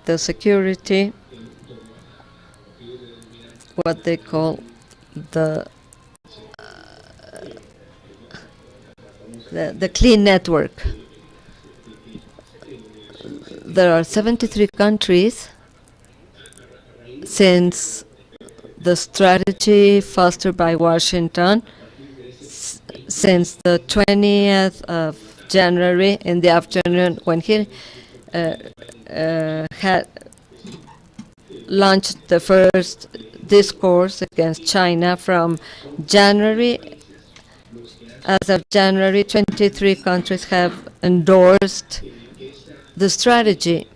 the security, what they call the clean network. There are 73 countries since the strategy fostered by Washington since the 20th of January in the afternoon when he had launched the first discourse against China. From January, as of January, 23 countries have endorsed the strategy,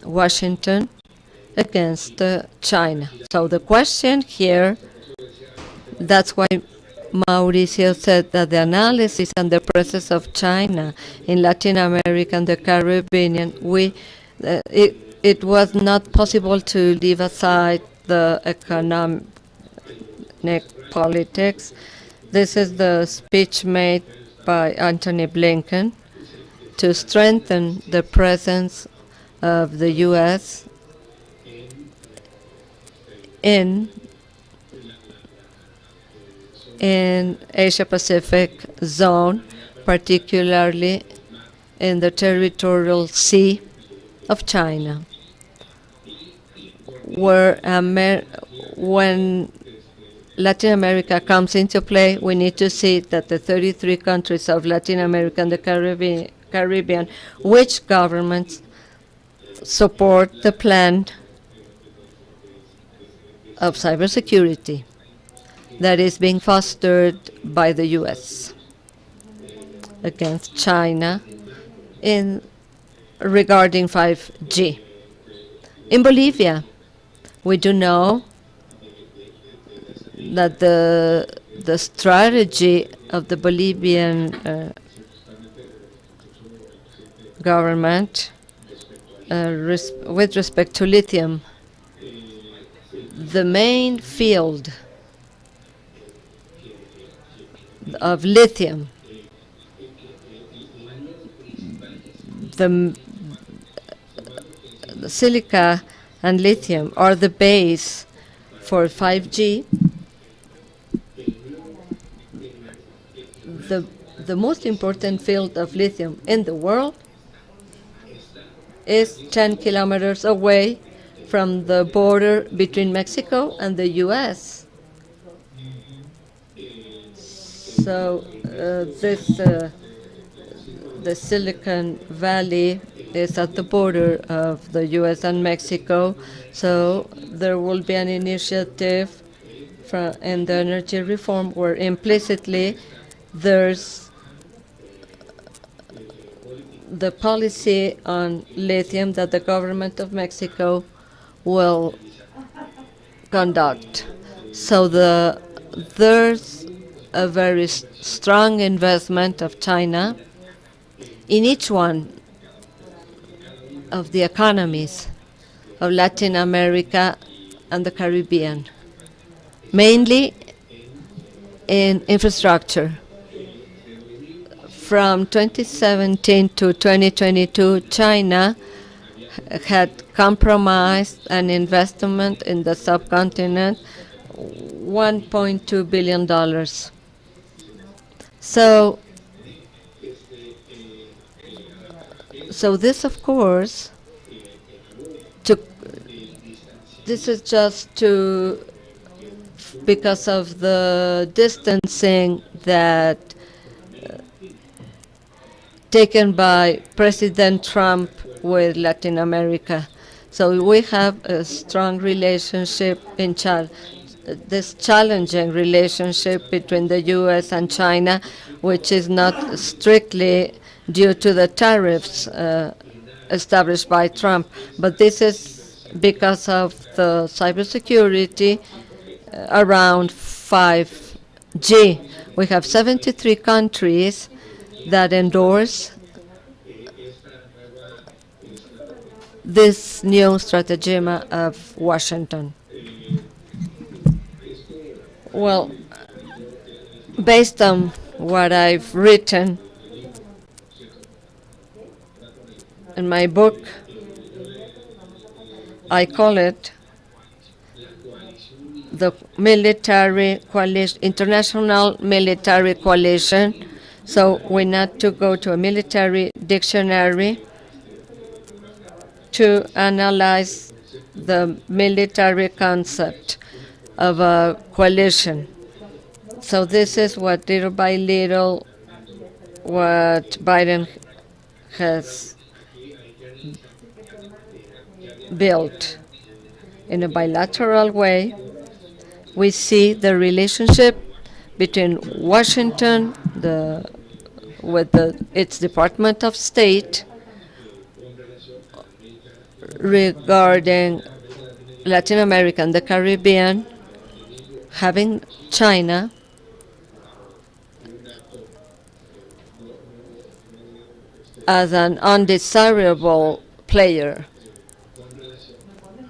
Washington against China. So the question here, that's why Mauricio said that the analysis and the presence of China in Latin America and the Caribbean, it was not possible to leave aside the economic politics. This is the speech made by Antony Blinken to strengthen the presence of the U.S. in Asia-Pacific zone, particularly in the territorial sea of China, where when Latin America comes into play, we need to see that the 33 countries of Latin America and the Caribbean, which governments support the plan of cybersecurity that is being fostered by the U.S. against China regarding 5G. In Bolivia, we do know that the strategy of the Bolivian government with respect to lithium, the main field of lithium, the silica and lithium are the base for 5G. The most important field of lithium in the world is 10 kilometers away from the border between Mexico and the U.S. So the Silicon Valley is at the border of the U.S. and Mexico, so there will be an initiative in the energy reform where implicitly there's the policy on lithium that the government of Mexico will conduct. So there's a very strong investment of China in each one of the economies of Latin America and the Caribbean, mainly in infrastructure. From 2017 to 2022, China had compromised an investment in the subcontinent, $1.2 billion. So this, of course, this is just because of the distancing that taken by President Trump with Latin America. So we have a strong relationship in this challenging relationship between the U.S. and China, which is not strictly due to the tariffs established by Trump, but this is because of the cybersecurity around 5G. We have 73 countries that endorse this new stratagema of Washington. Well, based on what I've written in my book, I call it the military coalition, international military coalition. So we need to go to a military dictionary to analyze the military concept of a coalition. So this is what little by little what Biden has built. In a bilateral way, we see the relationship between Washington with its Department of State regarding Latin America and the Caribbean, having China as an undesirable player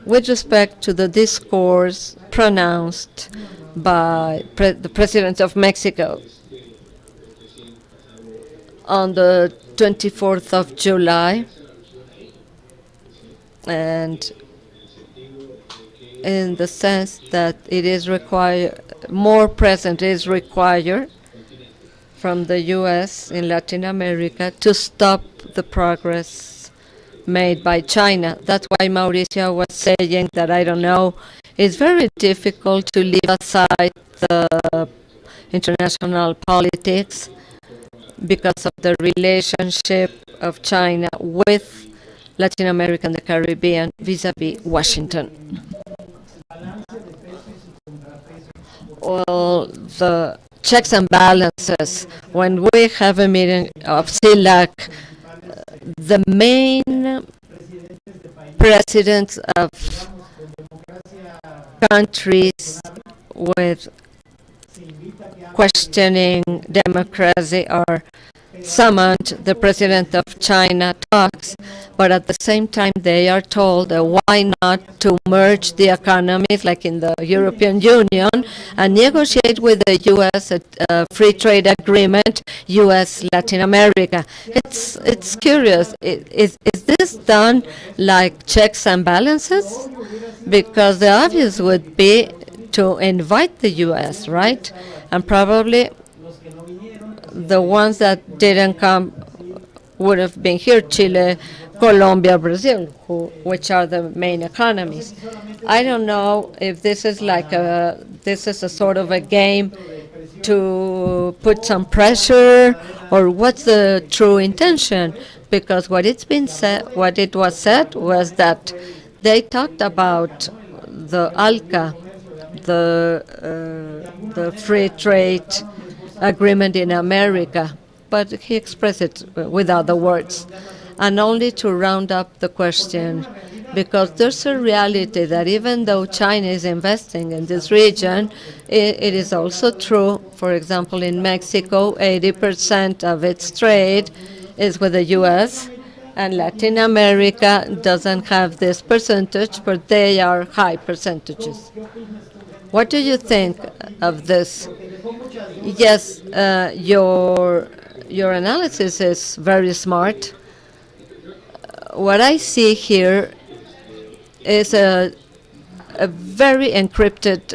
with respect to the discourse pronounced by the President of Mexico on the 24th of July, and in the sense that it is required, more presence is required from the U.S. in Latin America to stop the progress made by China. That's why Mauricio was saying that, I don't know, it's very difficult to leave aside the international politics because of the relationship of China with Latin America and the Caribbean vis-a-vis Washington. Well, the checks and balances. When we have a meeting of CELAC, the main presidents of countries with questioning democracy are summoned. The president of China talks, but at the same time they are told why not to merge the economies like in the European Union and negotiate with the U.S. a free trade agreement, U.S. Latin America. It's curious. Is this done like checks and balances? Because the obvious would be to invite the U.S., right? And probably the ones that didn't come would have been here, Chile, Colombia, Brazil, which are the main economies. I don't know if this is like this is a sort of a game to put some pressure, or what's the true intention? Because what it was said was that they talked about the ALCA, the free trade agreement in America, but he expressed it with other words. And only to round up the question, because there's a reality that even though China is investing in this region, it is also true, for example, in Mexico, 80% of its trade is with the U.S., And Latin America doesn't have this percentage, but they are high percentages. What do you think of this? Yes, your analysis is very smart. What I see here is a very encrypted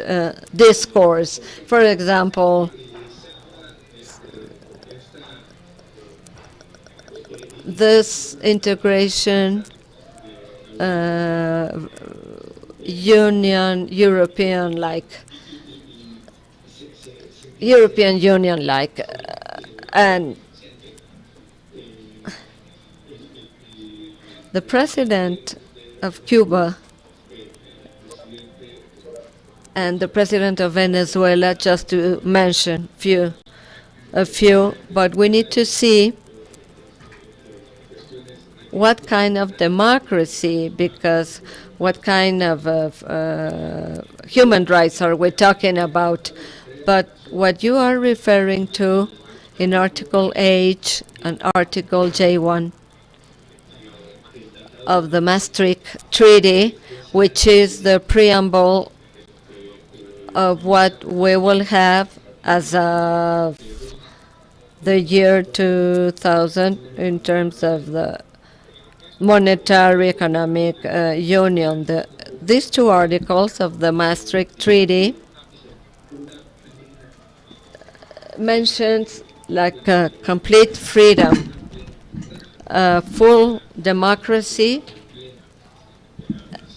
discourse. For example, this integration European Union like, and the president of Cuba and the president of Venezuela, just to mention a few, but we need to see what kind of democracy, because what kind of human rights are we talking about? But what you are referring to in Article H and Article J1 of the Maastricht Treaty, which is the preamble of what we will have as of the year 2000 in terms of the monetary economic union. These two articles of the Maastricht Treaty mentions like complete freedom, full democracy,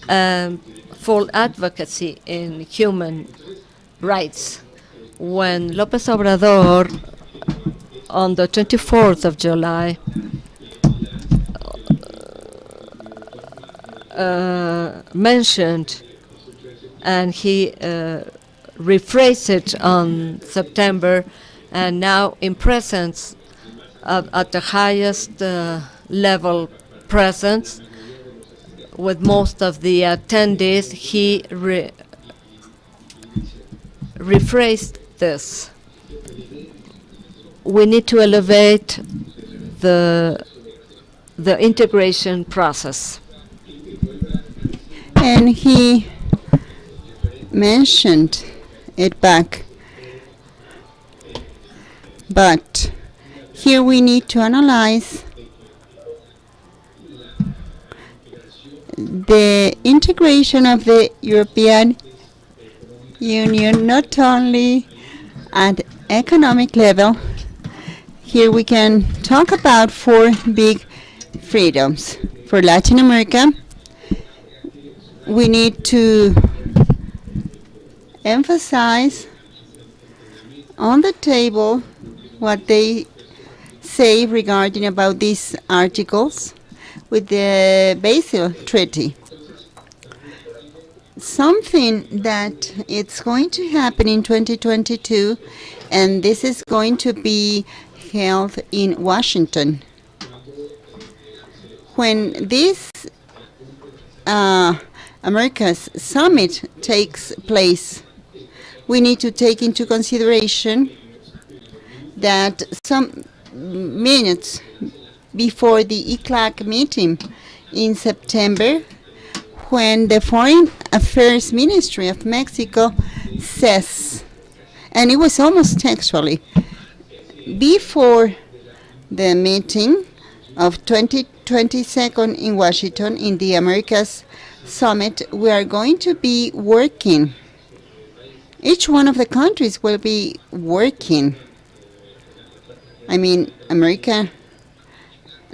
full advocacy in human rights. When López Obrador, on the 24th of July, mentioned, and he rephrased it on September, and now in presence at the highest level presence with most of the attendees, he rephrased this. We need to elevate the integration process. And he mentioned it back. But here we need to analyze the integration of the European Union, not only at economic level. Here we can talk about 4 big freedoms. For Latin America, we need to emphasize on the table what they say regarding about these articles with the Basel Treaty. Something that it's going to happen in 2022, and this is going to be held in Washington. When this America's summit takes place, we need to take into consideration that some minutes before the XXII meeting in September, when the Foreign Affairs Ministry of Mexico says, and it was almost textually, before the meeting of 2022 in Washington in the Americas Summit, we are going to be working. Each one of the countries will be working. I mean, America,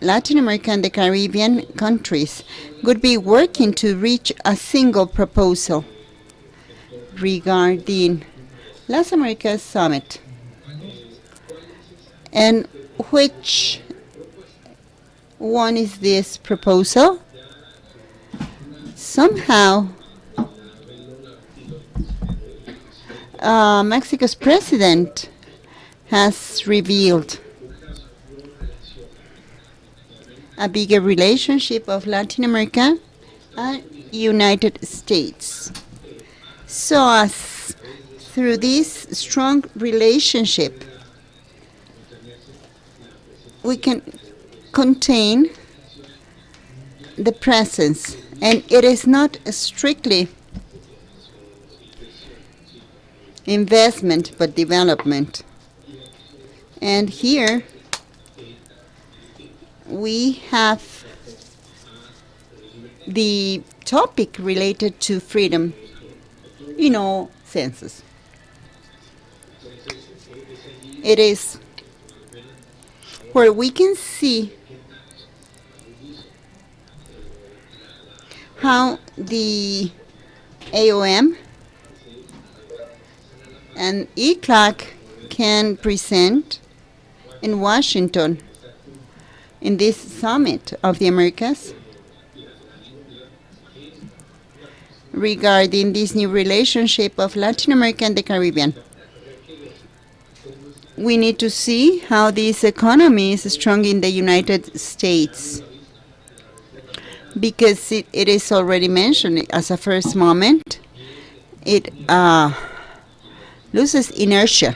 Latin America and the Caribbean countries would be working to reach a single proposal regarding Las Americas Summit. And which one is this proposal? Somehow, Mexico's president has revealed a bigger relationship of Latin America and United States. So as through this strong relationship, we can contain the presence, and it is not strictly investment but development. And here we have the topic related to freedom in all senses. It is where we can see how the AOM and ECLAC can present in Washington in this summit of the Americas regarding this new relationship of Latin America and the Caribbean. We need to see how this economy is strong in the United States, because it is already mentioned as a first moment. It loses inertia.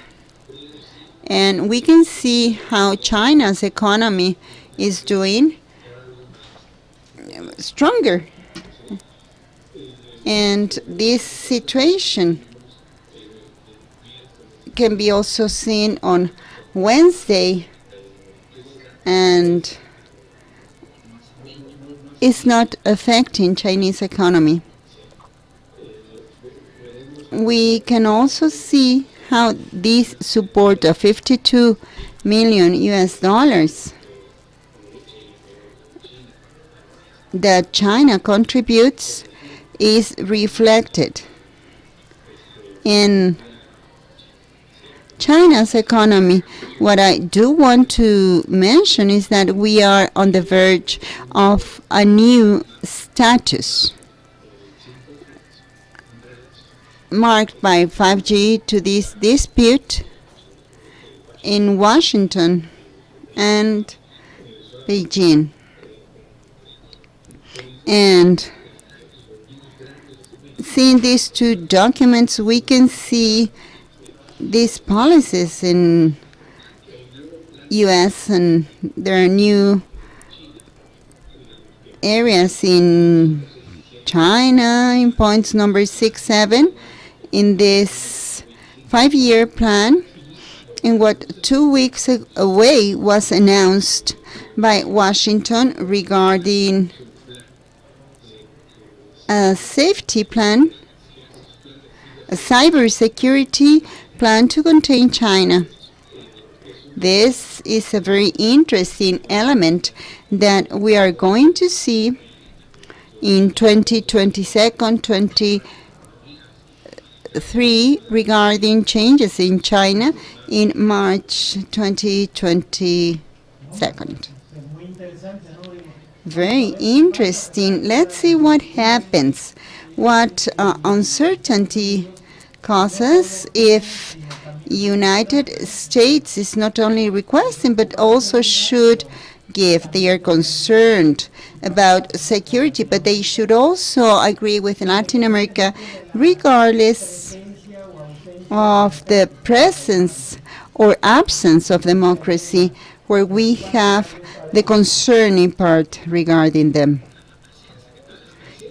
And we can see how China's economy is doing stronger. And this situation can be also seen on Wednesday, and is not affecting Chinese economy. We can also see how this support of 52 million US dollars that China contributes is reflected in China's economy. What I do want to mention is that we are on the verge of a new status marked by 5G to this dispute in Washington and Beijing. And seeing these two documents, we can see these policies in U.S. and there are new areas in China in points number 6, 7 in this 5-year plan, in what 2 weeks away was announced by Washington regarding a safety plan, a cybersecurity plan to contain China. This is a very interesting element that we are going to see in 2023 regarding changes in China in March 2022. Very interesting. Let's see what happens, what uncertainty causes if United States is not only requesting but also should give. They are concerned about security, but they should also agree with Latin America regardless of the presence or absence of democracy, where we have the concerning part regarding them.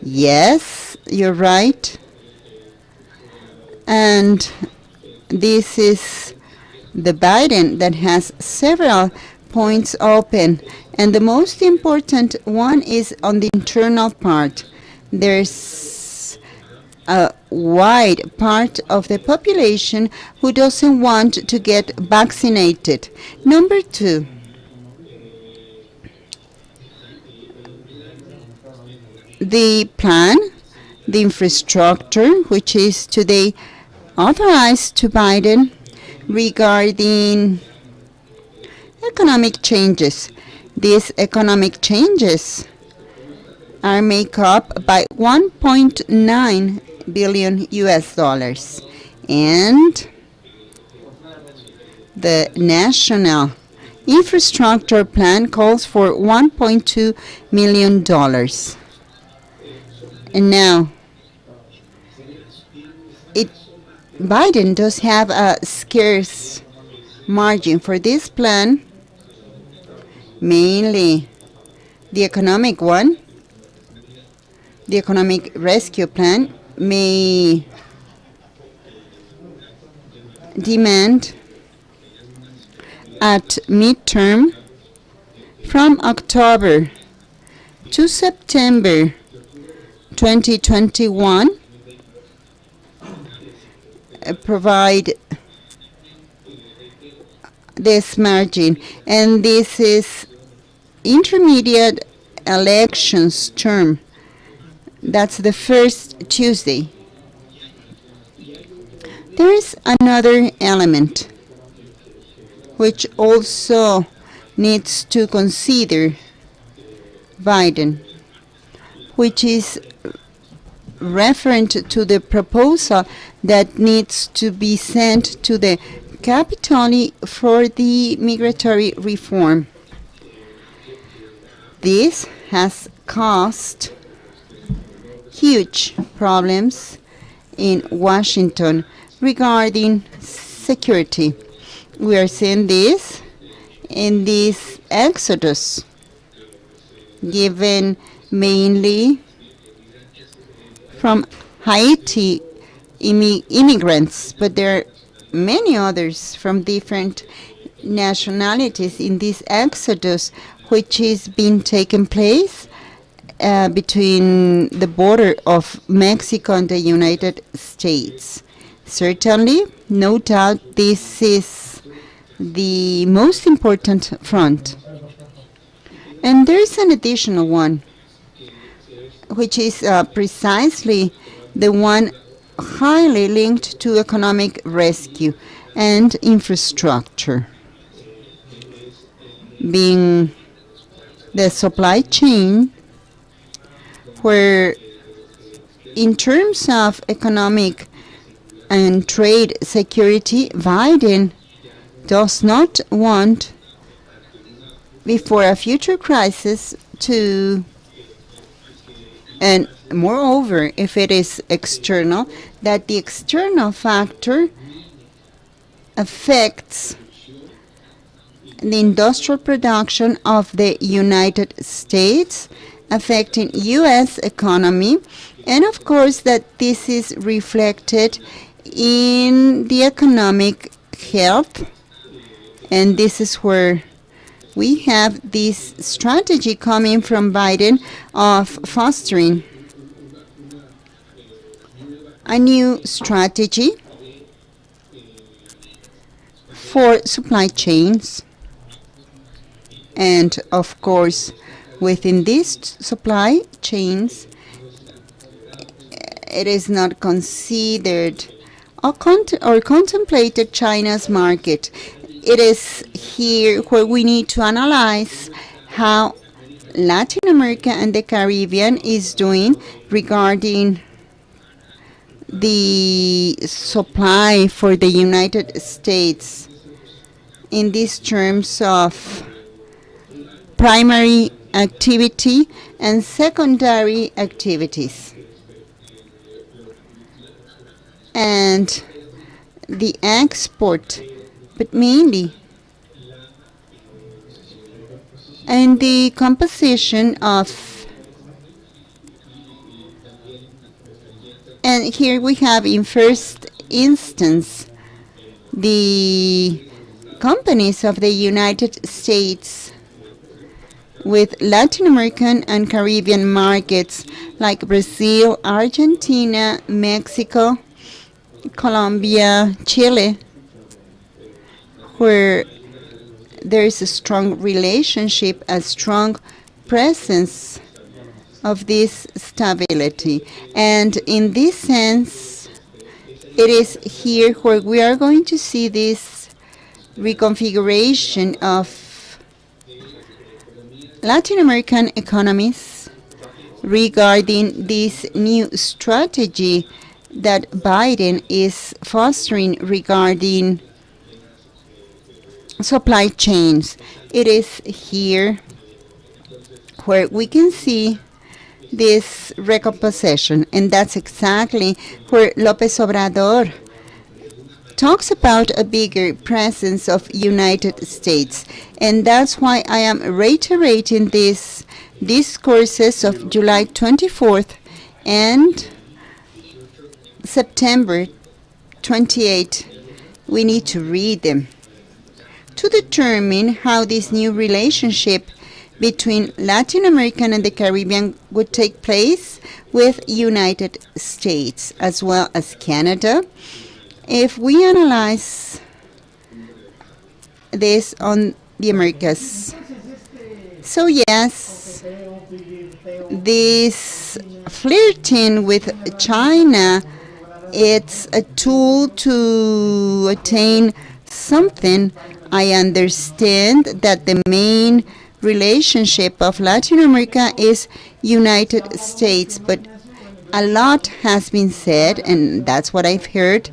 Yes, you're right. And this is the Biden that has several points open. And the most important one is on the internal part. There's a wide part of the population who doesn't want to get vaccinated. Number 2, the plan, the infrastructure, which is today authorized to Biden regarding economic changes. These economic changes are made up by 1.9 billion US dollars, and the national infrastructure plan calls for $1.2 million. And now Biden does have a scarce margin for this plan, mainly the economic one, the economic rescue plan may demand at midterm from October to September 2021 provide this margin, and this is intermediate elections term. That's the first Tuesday. There is another element which also needs to consider Biden, which is referent to the proposal that needs to be sent to the Capitol for the migratory reform. This has caused huge problems in Washington regarding security. We are seeing this in this exodus, given mainly from Haiti immigrants, but there are many others from different nationalities in this exodus, which is being taken place between the border of Mexico and the United States. Certainly, no doubt, this is the most important front. And there is an additional one, which is precisely the one highly linked to economic rescue and infrastructure, being the supply chain, where in terms of economic and trade security, Biden does not want, before a future crisis, to, and moreover, if it is external, that the external factor affects the industrial production of the United States, affecting U.S. economy, and of course that this is reflected in the economic health. And this is where we have this strategy coming from Biden of fostering a new strategy for supply chains. And of course, within these supply chains, it is not considered or contemplated China's market. It is here where we need to analyze how Latin America and the Caribbean is doing regarding the supply for the United States in these terms of primary activity and secondary activities. And the export, but mainly, and the composition of, and here we have in first instance the companies of the United States with Latin American and Caribbean markets like Brazil, Argentina, Mexico, Colombia, Chile, where there is a strong relationship, a strong presence of this stability. And in this sense, it is here where we are going to see this reconfiguration of Latin American economies regarding this new strategy that Biden is fostering regarding supply chains. It is here where we can see this recomposition, and that's exactly where López Obrador talks about a bigger presence of United States. And that's why I am reiterating these discourses of July 24th and September 28. We need to read them to determine how this new relationship between Latin America and the Caribbean would take place with United States as well as Canada. If we analyze this on the Americas, so yes, this flirting with China, it's a tool to attain something. I understand that the main relationship of Latin America is United States, but a lot has been said, and that's what I've heard.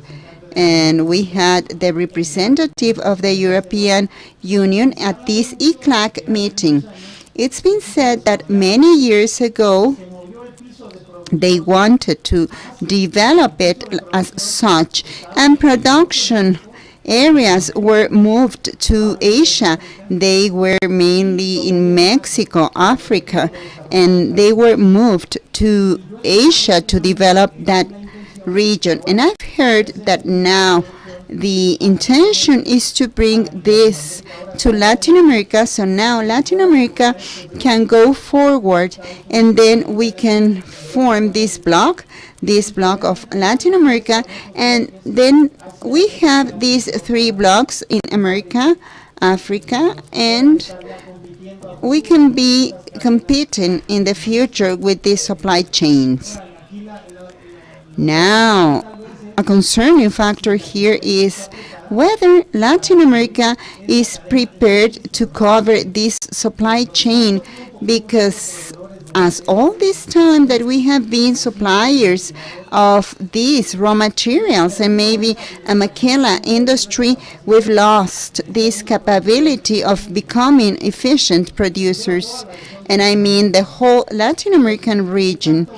And we had the representative of the European Union at this XXII meeting. It's been said that many years ago they wanted to develop it as such, and production areas were moved to Asia. They were mainly in Mexico, Africa, and they were moved to Asia to develop that region. And I've heard that now the intention is to bring this to Latin America, so now Latin America can go forward, and then we can form this block of Latin America, and then we have these three blocks in America, Africa, and we can be competing in the future with these supply chains. Now, a concerning factor here is whether Latin America is prepared to cover this supply chain, because as all this time that we have been suppliers of these raw materials and maybe a maquila industry, we've lost this capability of becoming efficient producers, and I mean the whole Latin American region.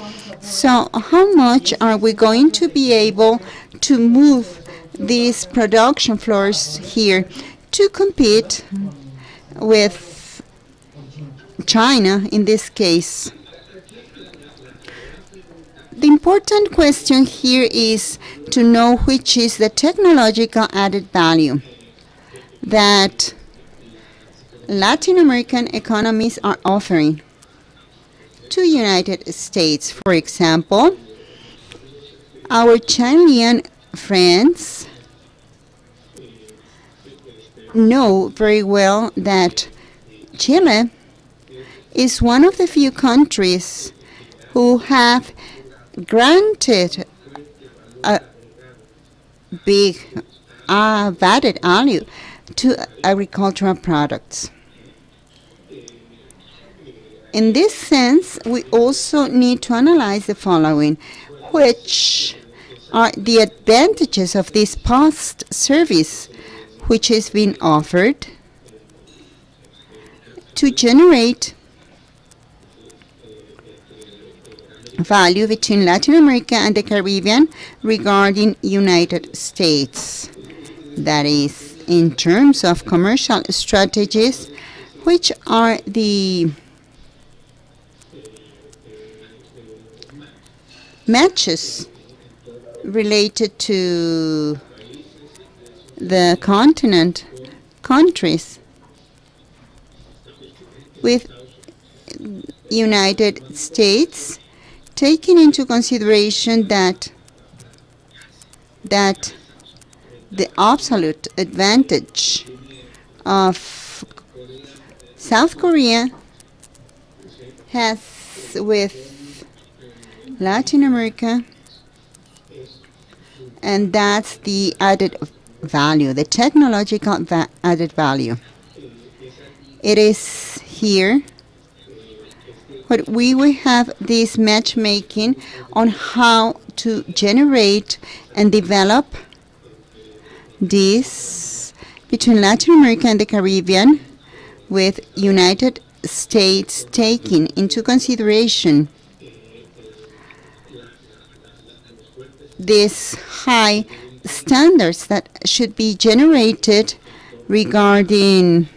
So how much are we going to be able to move these production floors here to compete with China in this case? The important question here is to know which is the technological added value that Latin American economies are offering to United States. For example, our Chilean friends know very well that Chile is one of the few countries who have granted a big added value to agricultural products. In this sense, we also need to analyze the following: which are the advantages of this post service which is being offered to generate value between Latin America and the Caribbean regarding United States. That is, in terms of commercial strategies, which are the matches related to the continent countries with United States, taking into consideration that the absolute advantage of South Korea has with Latin America, and that's the added value, the technological added value. It is here but we will have this matchmaking on how to generate and develop this between Latin America and the Caribbean, with United States taking into consideration these high standards that should be generated regarding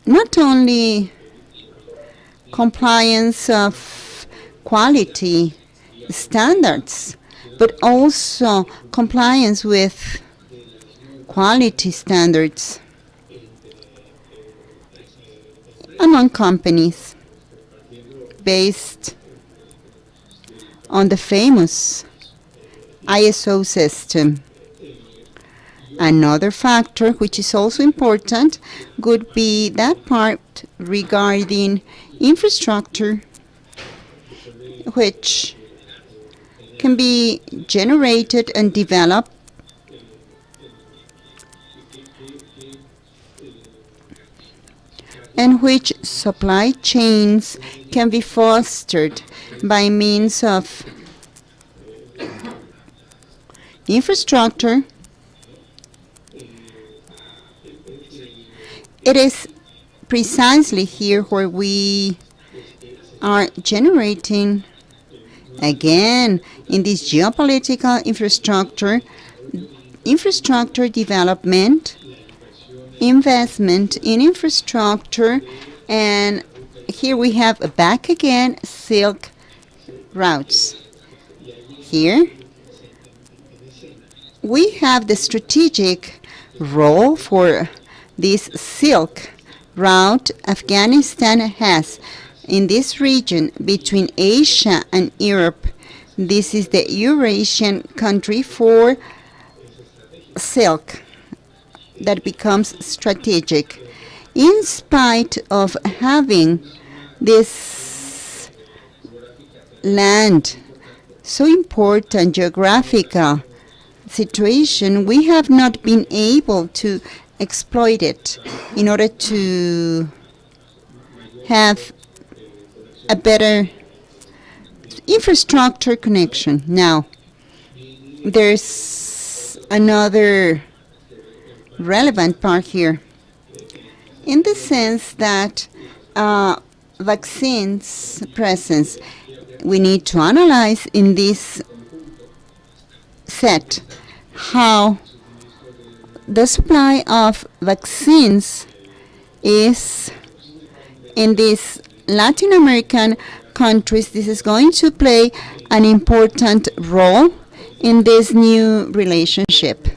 not only compliance of quality standards, but also compliance with quality standards among companies based on the famous ISO system. Another factor which is also important would be that part regarding infrastructure, which can be generated and developed and which supply chains can be fostered by means of infrastructure. It is precisely here where we are generating, again, in this geopolitical infrastructure development, investment in infrastructure, and here we have back again silk routes. Here we have the strategic role for this silk route Afghanistan has in this region between Asia and Europe. This is the Eurasian country for silk that becomes strategic. In spite of having this land so important geographical situation, we have not been able to exploit it in order to have a better infrastructure connection. Now, there's another relevant part here, in the sense that vaccines presence, we need to analyze in this set how the supply of vaccines is in these Latin American countries. This is going to play an important role in this new relationship.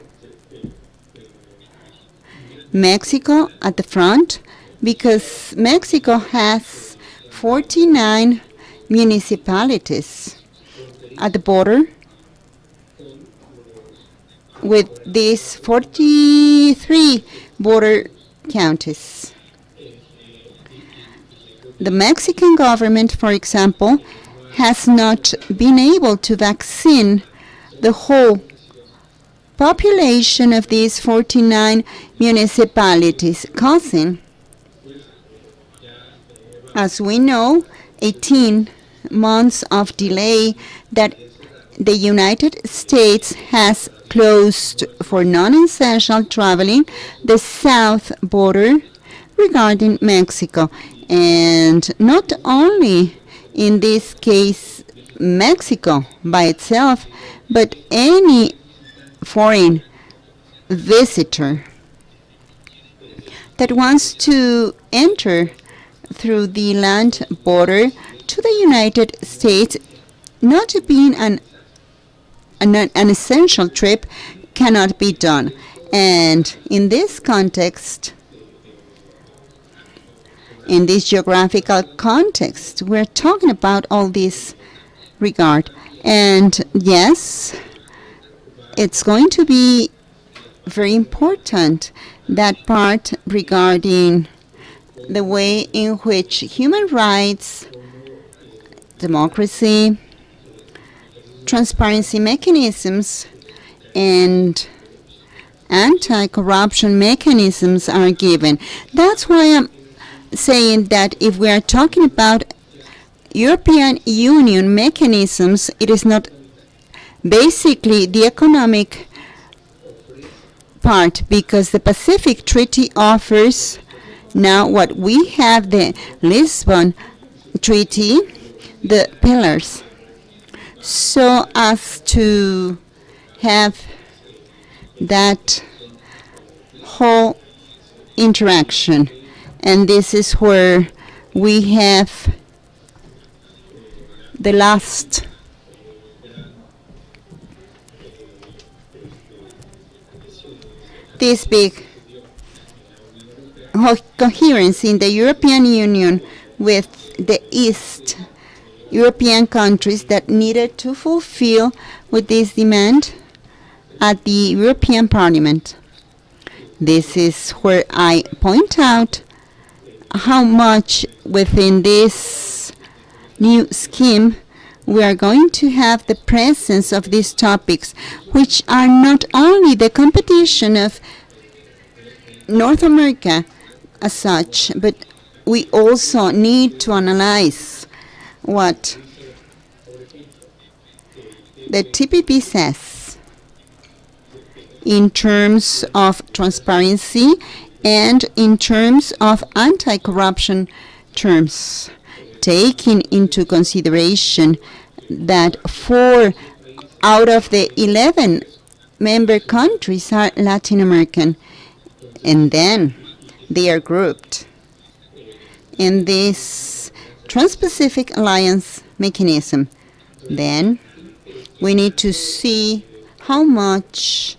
Mexico at the front, because Mexico has 49 municipalities at the border with these 43 border counties. The Mexican government, for example, has not been able to vaccinate the whole population of these 49 municipalities, causing, as we know, 18 months of delay that the United States has closed for non-essential traveling the south border regarding Mexico. And not only in this case Mexico by itself, but any foreign visitor that wants to enter through the land border to the United States, not being an essential trip, cannot be done. And in this context, in this geographical context, we're talking about all this regard. And yes, it's going to be very important, that part regarding the way in which human rights, democracy, transparency mechanisms, and anti-corruption mechanisms are given. That's why I'm saying that if we are talking about European Union mechanisms, it is not basically the economic part, because the Pacific Treaty offers now what we have, the Lisbon Treaty, the pillars, so as to have that whole interaction. And this is where we have the last this big coherence in the European Union with the East European countries that needed to fulfill with this demand at the European Parliament. This is where I point out how much within this new scheme we are going to have the presence of these topics, which are not only the competition of North America as such, but we also need to analyze what the TPP says in terms of transparency and in terms of anti-corruption terms, taking into consideration that 4 out of the 11 member countries are Latin American, and then they are grouped in this Trans-Pacific Alliance mechanism. Then we need to see how much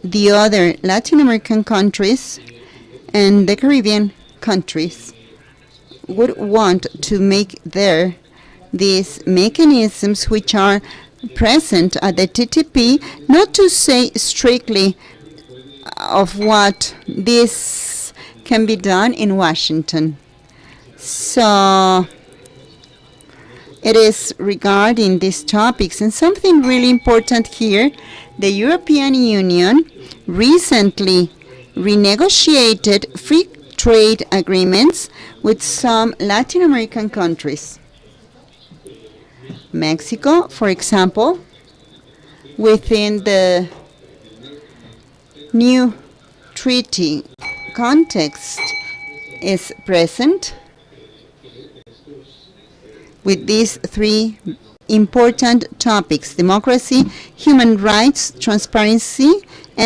the other Latin American countries and the Caribbean countries would want to make there these mechanisms which are present at the TTP, not to say strictly of what this can be done in Washington. So it is regarding these topics, and something really important here, the European Union recently renegotiated free trade agreements with some Latin American countries. Mexico, for example, within the new treaty context is present with these 3 important topics: democracy, human rights, transparency,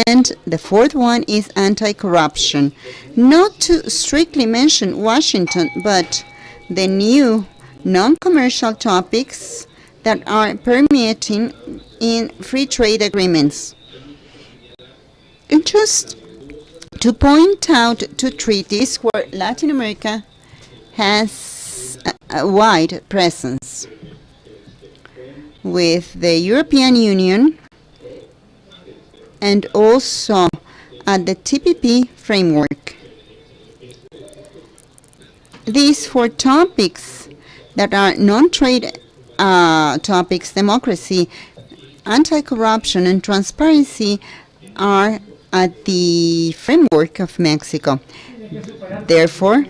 and the 4th one is anti-corruption. Not to strictly mention Washington, but the new non-commercial topics that are permeating in free trade agreements. And just to point out 2 treaties where Latin America has a wide presence with the European Union and also at the TPP framework. These 4 topics that are non-trade topics, democracy, anti-corruption, and transparency, are at the framework of Mexico. Therefore,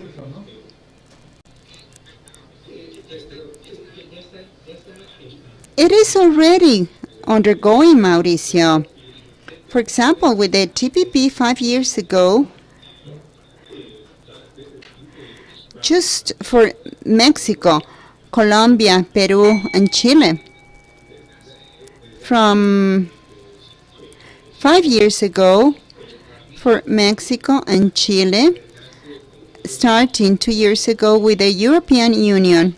it is already undergoing, Mauricio. For example, with the TPP 5 years ago, just for Mexico, Colombia, Peru, and Chile, from 5 years ago for Mexico and Chile, starting 2 years ago with the European Union.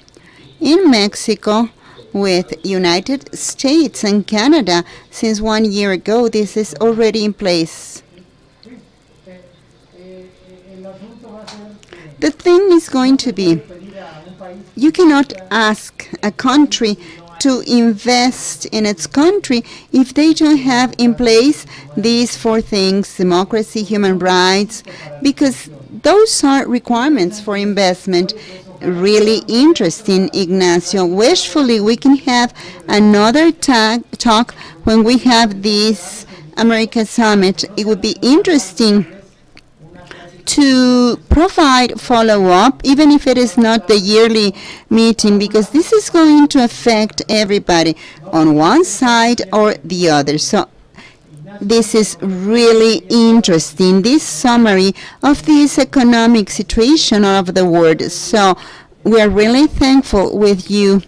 In Mexico, with United States and Canada, since 1 year ago, this is already in place. The thing is going to be, you cannot ask a country to invest in its country if they don't have in place these 4 things: democracy, human rights, because those are requirements for investment. Really interesting, Ignacio. Wishfully, we can have another talk when we have this America Summit. It would be interesting to provide follow-up, even if it is not the yearly meeting, because this is going to affect everybody on one side or the other. So this is really interesting, this summary of this economic situation of the world. So we are really thankful with you